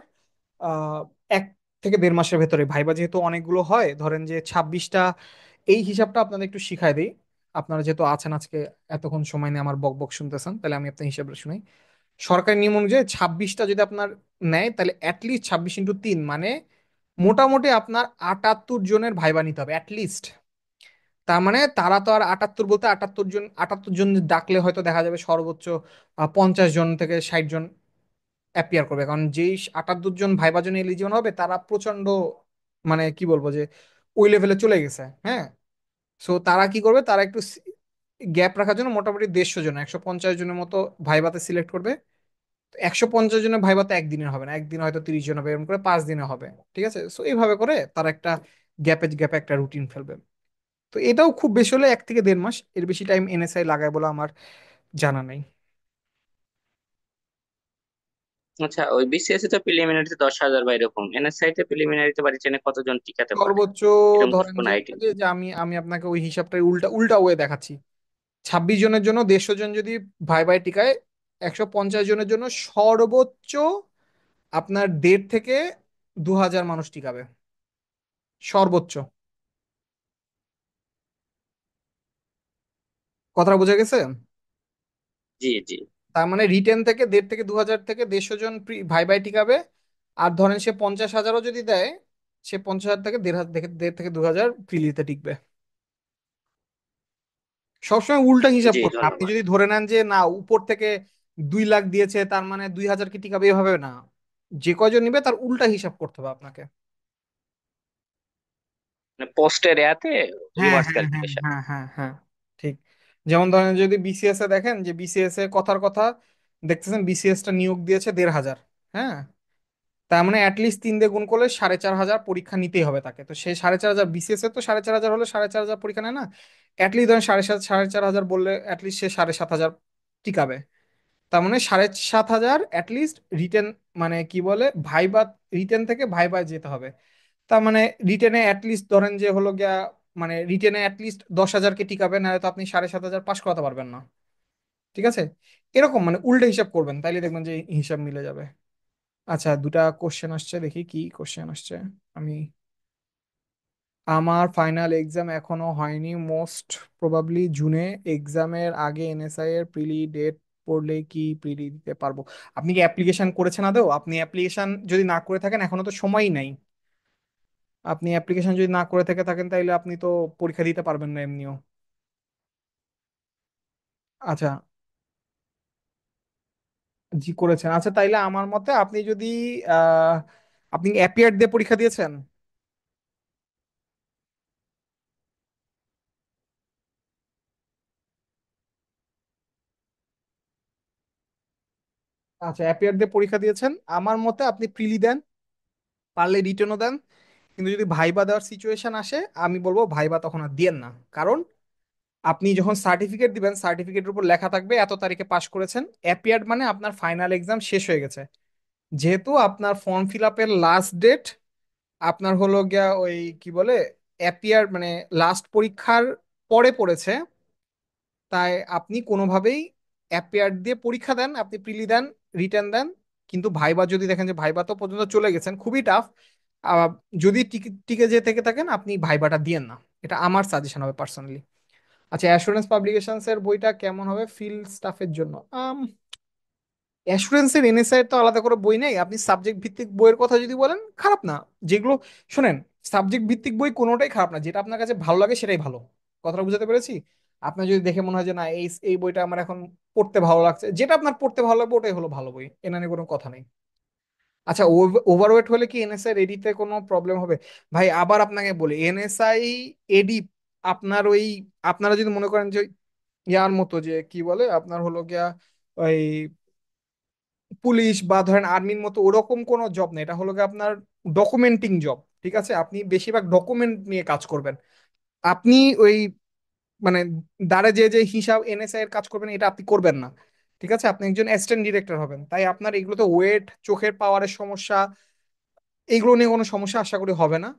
Speaker 1: 1 থেকে 1.5 মাসের ভেতরে। ভাইবা যেহেতু অনেকগুলো হয়, ধরেন যে 26টা, এই হিসাবটা আপনাদের একটু শিখাই দিই। আপনারা যেহেতু আছেন আজকে, এতক্ষণ সময় নিয়ে আমার বক বক শুনতেছেন, তাহলে আমি আপনার হিসাবটা শুনাই। সরকারি নিয়ম অনুযায়ী 26টা যদি আপনার নেয়, তাহলে অ্যাটলিস্ট 26 × 3, মানে মোটামুটি আপনার 78 জনের ভাইবা নিতে হবে অ্যাটলিস্ট। তার মানে তারা তো আর 78 বলতে 78 জন, 78 জন ডাকলে হয়তো দেখা যাবে সর্বোচ্চ 50 জন থেকে 60 জন অ্যাপিয়ার করবে। কারণ যেই 78 জন ভাইবার জন্য এলিজিবল হবে তারা প্রচন্ড, মানে কি বলবো, যে ওই লেভেলে চলে গেছে। হ্যাঁ, সো তারা কি করবে, তারা একটু গ্যাপ রাখার জন্য মোটামুটি 150 জন, 150 জনের মতো ভাইভাতে সিলেক্ট করবে। 150 জনের ভাইভাতে একদিনের হবে না, একদিন হয়তো 30 জন হবে, এরকম করে 5 দিনে হবে। ঠিক আছে, সো এইভাবে করে তারা একটা গ্যাপে গ্যাপে একটা রুটিন ফেলবে। তো এটাও খুব বেশি হলে 1 থেকে 1.5 মাস, এর বেশি টাইম এনএসআই লাগায় বলে আমার জানা নেই।
Speaker 2: আচ্ছা, ওই বিসিএস তো প্রিলিমিনারিতে 10,000 বা এরকম, এনএসআই তে প্রিলিমিনারিতে বা রিটেনে কতজন টিকাতে পারে,
Speaker 1: সর্বোচ্চ
Speaker 2: এরকম কি
Speaker 1: ধরেন
Speaker 2: কোনো
Speaker 1: যে
Speaker 2: আইডিয়া?
Speaker 1: যে যে আমি আমি আপনাকে ওই হিসাবটাই উল্টা উল্টা ওয়ে দেখাচ্ছি। 26 জনের জন্য 150 জন যদি ভাই ভাই টিকায়, 150 জনের জন্য সর্বোচ্চ আপনার 1.5 থেকে 2,000 মানুষ টিকাবে, সর্বোচ্চ। কথাটা বোঝা গেছে?
Speaker 2: জি জি।
Speaker 1: তার মানে রিটেন থেকে 1.5 থেকে 2,000 থেকে 150 জন ভাই ভাই টিকাবে। আর ধরেন সে 50,000ও যদি দেয়, সে 50,000 থেকে 1.5 থেকে 2,000 ফ্রিলিতে টিকবে। সবসময় উল্টা হিসাব
Speaker 2: জি,
Speaker 1: করবেন। আপনি
Speaker 2: ধন্যবাদ।
Speaker 1: যদি ধরে নেন যে না, উপর থেকে 2 লাখ দিয়েছে তার মানে 2,000 কি টিকাবে, এভাবে না। যে কয়জন নিবে তার উল্টা হিসাব করতে হবে আপনাকে।
Speaker 2: মানে পোস্টের এতে
Speaker 1: হ্যাঁ
Speaker 2: রিভার্স
Speaker 1: হ্যাঁ হ্যাঁ
Speaker 2: ক্যালকুলেশন।
Speaker 1: হ্যাঁ হ্যাঁ হ্যাঁ, ঠিক। যেমন ধরেন যদি বিসিএস এ দেখেন, যে বিসিএস এ কথার কথা দেখতেছেন বিসিএস টা নিয়োগ দিয়েছে 1,500। হ্যাঁ, তার মানে অ্যাটলিস্ট 3 দিয়ে গুণ করলে 4,500 পরীক্ষা নিতেই হবে তাকে। তো সে 4,500, বিসিএস এ তো 4,500 হলে 4,500 পরীক্ষা নেয় না? অ্যাটলিস্ট ধরেন 4,500 বললে অ্যাটলিস্ট সে 7,500 টিকাবে। তার মানে 7,500 অ্যাটলিস্ট রিটেন, মানে কি বলে ভাইবা, রিটেন থেকে ভাইবা যেতে হবে। তার মানে রিটেনে অ্যাটলিস্ট ধরেন যে হলো গিয়া, মানে রিটেনে অ্যাটলিস্ট 10,000কে টিকাবেন, না তো আপনি 7,500 পাশ করাতে পারবেন না। ঠিক আছে, এরকম মানে উল্টো হিসাব করবেন, তাইলে দেখবেন যে হিসাব মিলে যাবে। আচ্ছা, দুটা কোশ্চেন আসছে, দেখি কি কোশ্চেন আসছে। আমি, আমার ফাইনাল এক্সাম এখনো হয়নি, মোস্ট প্রবাবলি জুনে। এক্সামের আগে এনএসআই এর প্রিলি ডেট পড়লে কি প্রিলি দিতে পারবো? আপনি কি অ্যাপ্লিকেশন করেছেন আদৌ? আপনি অ্যাপ্লিকেশন যদি না করে থাকেন, এখনো তো সময়ই নাই। আপনি অ্যাপ্লিকেশন যদি না করে থেকে থাকেন, তাইলে আপনি তো পরীক্ষা দিতে পারবেন না এমনিও। আচ্ছা, জি করেছেন। আচ্ছা, তাইলে আমার মতে আপনি যদি আহ আপনি অ্যাপিয়ার দিয়ে পরীক্ষা দিয়েছেন? আচ্ছা, অ্যাপিয়ার দিয়ে পরীক্ষা দিয়েছেন, আমার মতে আপনি প্রিলি দেন, পারলে রিটেনও দেন। কিন্তু যদি ভাইবা দেওয়ার সিচুয়েশন আসে, আমি বলবো ভাইবা তখন আর দিয়েন না। কারণ আপনি যখন সার্টিফিকেট দিবেন, সার্টিফিকেটের উপর লেখা থাকবে এত তারিখে পাশ করেছেন। অ্যাপিয়ার্ড মানে আপনার ফাইনাল এক্সাম শেষ হয়ে গেছে। যেহেতু আপনার ফর্ম ফিল আপের লাস্ট ডেট আপনার হলো গিয়া ওই কি বলে অ্যাপিয়ার, মানে লাস্ট পরীক্ষার পরে পড়েছে, তাই আপনি কোনোভাবেই অ্যাপিয়ার দিয়ে পরীক্ষা দেন, আপনি প্রিলি দেন, রিটেন দেন। কিন্তু ভাইবা যদি দেখেন যে ভাইবা তো পর্যন্ত চলে গেছেন, খুবই টাফ, যদি টিকে টিকে যেয়ে থেকে থাকেন, আপনি ভাইবাটা দিয়েন না। এটা আমার সাজেশন হবে পার্সোনালি। আচ্ছা, অ্যাসুরেন্স পাবলিকেশনস এর বইটা কেমন হবে ফিল্ড স্টাফের জন্য? অ্যাসুরেন্সের এনএসআই এর তো আলাদা করে বই নেই। আপনি সাবজেক্ট ভিত্তিক বইয়ের কথা যদি বলেন, খারাপ না। যেগুলো, শোনেন, সাবজেক্ট ভিত্তিক বই কোনোটাই খারাপ না, যেটা আপনার কাছে ভালো লাগে সেটাই ভালো। কথাটা বুঝাতে পেরেছি? আপনার যদি দেখে মনে হয় যে না, এই এই বইটা আমার এখন পড়তে ভালো লাগছে, যেটা আপনার পড়তে ভালো লাগবে ওটাই হলো ভালো বই, এনা নিয়ে কোনো কথা নেই। আচ্ছা, ওভারওয়েট হলে কি এনএসআই এডিতে কোনো প্রবলেম হবে? ভাই আবার আপনাকে বলি, এনএসআই এডি আপনার ওই, আপনারা যদি মনে করেন যে ইয়ার মতো, যে কি বলে আপনার হলো গিয়া ওই পুলিশ বা ধরেন আর্মির মতো ওরকম কোনো জব নেই। এটা হলো গিয়ে আপনার ডকুমেন্টিং জব। ঠিক আছে, আপনি বেশিরভাগ ডকুমেন্ট নিয়ে কাজ করবেন। আপনি ওই, মানে দাঁড়ে যে যে হিসাব এনএসআই এর কাজ করবেন, এটা আপনি করবেন না। ঠিক আছে, আপনি একজন অ্যাসিস্ট্যান্ট ডিরেক্টর হবেন, তাই আপনার এগুলোতে ওয়েট, চোখের পাওয়ারের সমস্যা, এগুলো নিয়ে কোনো সমস্যা আশা করি হবে না।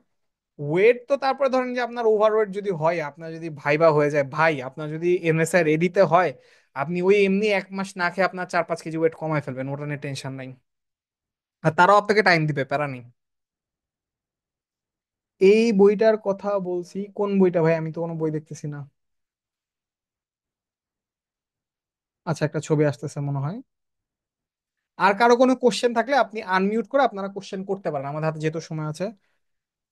Speaker 1: ওয়েট তো তারপরে ধরেন যে আপনার ওভারওয়েট যদি হয়, আপনার যদি ভাইবা হয়ে যায়, ভাই আপনার যদি এমএসআই রেডিতে হয়, আপনি ওই এমনি 1 মাস না খেয়ে আপনার 4-5 কেজি ওয়েট কমায় ফেলবেন, ওটা নিয়ে টেনশন নাই। আর তারাও আপনাকে টাইম দিবে, প্যারা নেই। এই বইটার কথা বলছি, কোন বইটা ভাই? আমি তো কোনো বই দেখতেছি না। আচ্ছা, একটা ছবি আসতেছে মনে হয়। আর কারো কোনো কোশ্চেন থাকলে আপনি আনমিউট করে আপনারা কোশ্চেন করতে পারেন, আমাদের হাতে যেহেতু সময় আছে।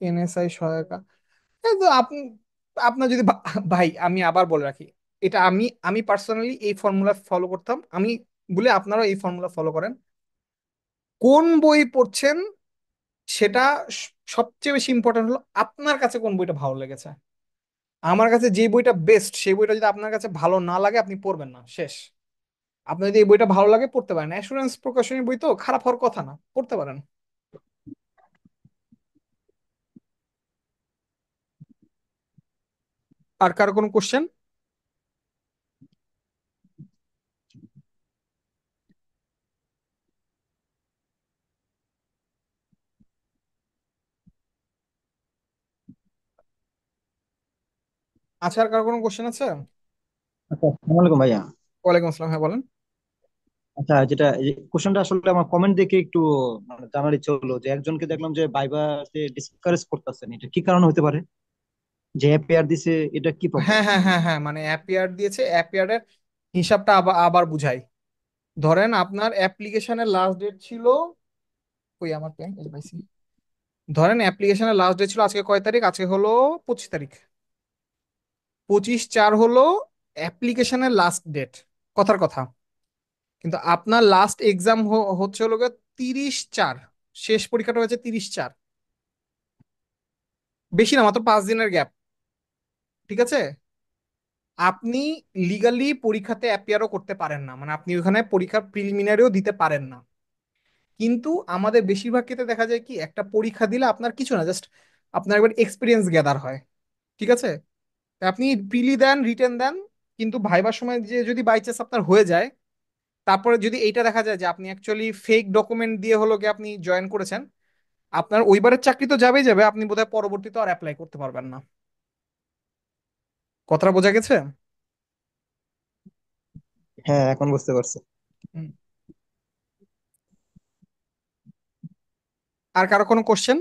Speaker 1: এনএসআই সহায়িকা, এই তো আপনি, আপনার যদি ভাই আমি আবার বলে রাখি, এটা আমি পার্সোনালি এই ফর্মুলা ফলো করতাম, আমি বলে আপনারাও এই ফর্মুলা ফলো করেন। কোন বই পড়ছেন সেটা সবচেয়ে বেশি ইম্পর্টেন্ট হলো আপনার কাছে কোন বইটা ভালো লেগেছে। আমার কাছে যে বইটা বেস্ট, সেই বইটা যদি আপনার কাছে ভালো না লাগে, আপনি পড়বেন না, শেষ। আপনার যদি এই বইটা ভালো লাগে পড়তে পারেন, অ্যাসুরেন্স প্রকাশনী বই তো খারাপ হওয়ার কথা না, পড়তে পারেন। আর কারো কোনো কোশ্চেন? আচ্ছা, আর কারো কোনো কোশ্চেন আছে?
Speaker 4: আচ্ছা, আসসালামু আলাইকুম ভাইয়া।
Speaker 1: ওয়ালাইকুম আসসালাম, হ্যাঁ বলেন।
Speaker 4: আচ্ছা, যেটা কোশ্চেনটা আসলে আমার কমেন্ট দেখে একটু মানে জানার ইচ্ছে হলো যে একজনকে দেখলাম যে ভাইভাতে ডিসকারেজ করতেছেন, এটা কি কারণ হতে পারে? যে এপিআর দিছে, এটা কি প্রবলেম?
Speaker 1: হ্যাঁ হ্যাঁ হ্যাঁ হ্যাঁ, মানে অ্যাপিয়ার দিয়েছে, অ্যাপিয়ারের হিসাবটা আবার আবার বুঝাই। ধরেন আপনার অ্যাপ্লিকেশনের লাস্ট ডেট ছিল, ওই আমার পেন এই যে পাইছি। ধরেন অ্যাপ্লিকেশনের লাস্ট ডেট ছিল আজকে কয় তারিখ, আজকে হলো 25 তারিখ। 25/4 হলো অ্যাপ্লিকেশনের লাস্ট ডেট, কথার কথা। কিন্তু আপনার লাস্ট এক্সাম হচ্ছে হলো গিয়ে 30/4, শেষ পরীক্ষাটা হয়েছে 30/4। বেশি না, মাত্র 5 দিনের গ্যাপ। ঠিক আছে, আপনি লিগালি পরীক্ষাতে অ্যাপিয়ারও করতে পারেন না, মানে আপনি ওখানে পরীক্ষার প্রিলিমিনারিও দিতে পারেন না। কিন্তু আমাদের বেশিরভাগ ক্ষেত্রে দেখা যায় কি একটা পরীক্ষা দিলে আপনার কিছু না, জাস্ট আপনার একবার এক্সপিরিয়েন্স গ্যাদার হয়। ঠিক আছে, তা আপনি প্রিলি দেন, রিটেন দেন, কিন্তু ভাইবার সময় যে যদি বাই চান্স আপনার হয়ে যায়, তারপরে যদি এইটা দেখা যায় যে আপনি অ্যাকচুয়ালি ফেক ডকুমেন্ট দিয়ে হলো গিয়ে আপনি জয়েন করেছেন, আপনার ওইবারের চাকরি তো যাবেই যাবে, আপনি বোধহয় পরবর্তীতে আর অ্যাপ্লাই করতে পারবেন না। কথাটা বোঝা গেছে?
Speaker 4: হ্যাঁ, এখন বুঝতে পারছি।
Speaker 1: হুম। আর কারো কোনো কোশ্চেন?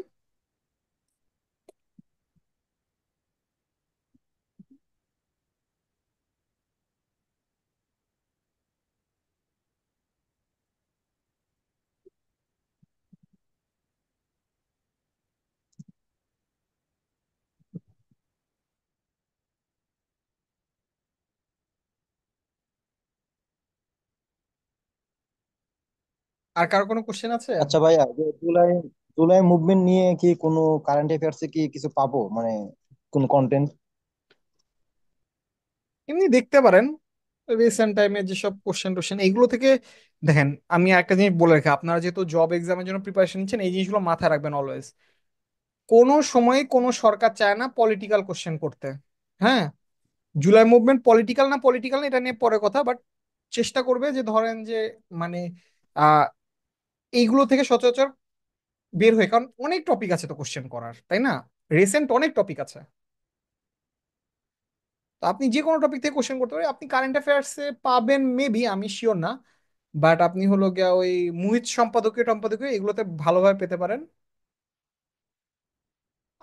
Speaker 1: আর কারো কোনো কোশ্চেন আছে?
Speaker 4: আচ্ছা ভাইয়া, যে জুলাই জুলাই মুভমেন্ট নিয়ে কি কোনো কারেন্ট অ্যাফেয়ার্স কি কিছু পাবো, মানে কোন কন্টেন্ট?
Speaker 1: এমনি দেখতে পারেন রিসেন্ট টাইমে যেসব কোশ্চেন টোশ্চেন এইগুলো থেকে। দেখেন, আমি একটা জিনিস বলে রাখি, আপনারা যেহেতু জব এক্সামের জন্য প্রিপারেশন নিচ্ছেন, এই জিনিসগুলো মাথায় রাখবেন অলওয়েজ। কোনো সময় কোনো সরকার চায় না পলিটিক্যাল কোশ্চেন করতে। হ্যাঁ, জুলাই মুভমেন্ট পলিটিক্যাল না, পলিটিক্যাল না এটা নিয়ে পরে কথা, বাট চেষ্টা করবে যে ধরেন যে মানে আহ এইগুলো থেকে সচরাচর বের হয়ে, কারণ অনেক টপিক আছে তো কোশ্চেন করার, তাই না? রিসেন্ট অনেক টপিক আছে। তো আপনি যে কোনো টপিক থেকে কোশ্চেন করতে পারেন, আপনি কারেন্ট অ্যাফেয়ার্সে পাবেন মেবি, আমি শিওর না। বাট আপনি হলো গিয়া ওই মুহিত সম্পাদকীয় টম্পাদকীয় এগুলোতে ভালোভাবে পেতে পারেন।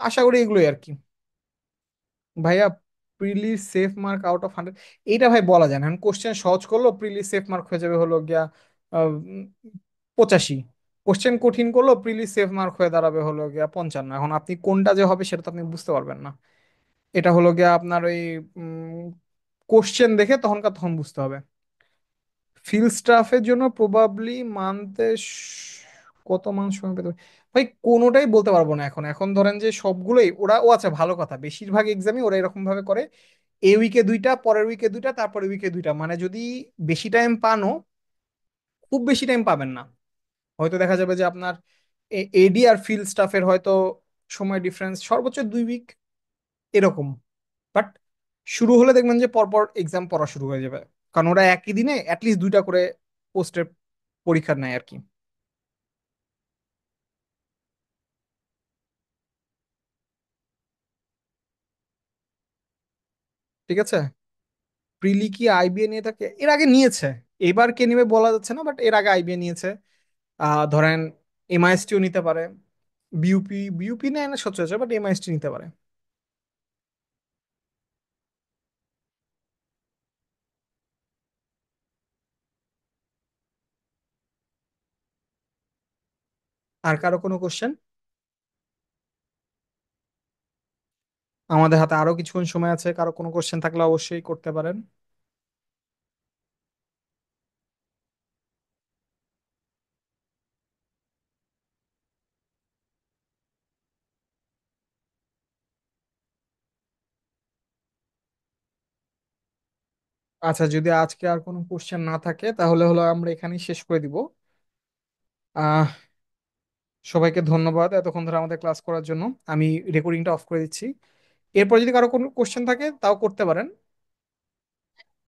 Speaker 1: আশা করি এগুলোই আর কি। ভাইয়া, প্রিলি সেফ মার্ক আউট অফ 100, এইটা ভাই বলা যায় না। কোশ্চেন সহজ করলো প্রিলি সেফ মার্ক হয়ে যাবে হলো গিয়া 85। কোশ্চেন কঠিন করলো প্রিলি সেফ মার্ক হয়ে দাঁড়াবে হলো গিয়া 55। এখন আপনি কোনটা যে হবে সেটা তো আপনি বুঝতে পারবেন না। এটা হলো গিয়া আপনার ওই কোশ্চেন দেখে তখনকার তখন বুঝতে হবে। ফিল্ড স্টাফের জন্য প্রবাবলি মান্থে কত মাস সময় পেতে পারে? ভাই কোনোটাই বলতে পারবো না এখন। এখন ধরেন যে সবগুলোই ওরা, ও আচ্ছা ভালো কথা, বেশিরভাগ এক্সামই ওরা এরকম ভাবে করে, এই উইকে দুইটা, পরের উইকে দুইটা, তারপরে উইকে দুইটা, মানে যদি বেশি টাইম পানো, খুব বেশি টাইম পাবেন না। হয়তো দেখা যাবে যে আপনার এডি আর ফিল্ড স্টাফের হয়তো সময় ডিফারেন্স সর্বোচ্চ 2 উইক এরকম। বাট শুরু হলে দেখবেন যে পরপর এক্সাম পড়া শুরু হয়ে যাবে, কারণ ওরা একই দিনে অ্যাটলিস্ট দুইটা করে পোস্টের পরীক্ষা নেয় আর কি। ঠিক আছে, প্রিলি কি আইবিএ নিয়ে থাকে? এর আগে নিয়েছে, এবার কে নিবে বলা যাচ্ছে না, বাট এর আগে আইবিএ নিয়েছে। ধরেন এমআইএসটিও নিতে পারে, বিউপি বিউপি নেয় না সচরাচর, বাট এমআইএসটি নিতে পারে। আর কারো কোনো কোশ্চেন? আমাদের হাতে আরো কিছুক্ষণ সময় আছে, কারো কোনো কোশ্চেন থাকলে অবশ্যই করতে পারেন। আচ্ছা, যদি আজকে আর কোনো কোশ্চেন না থাকে তাহলে হলো আমরা এখানেই শেষ করে দিব। আহ সবাইকে ধন্যবাদ এতক্ষণ ধরে আমাদের ক্লাস করার জন্য। আমি রেকর্ডিংটা অফ করে দিচ্ছি। এরপর যদি কারো কোনো কোশ্চেন থাকে তাও করতে পারেন।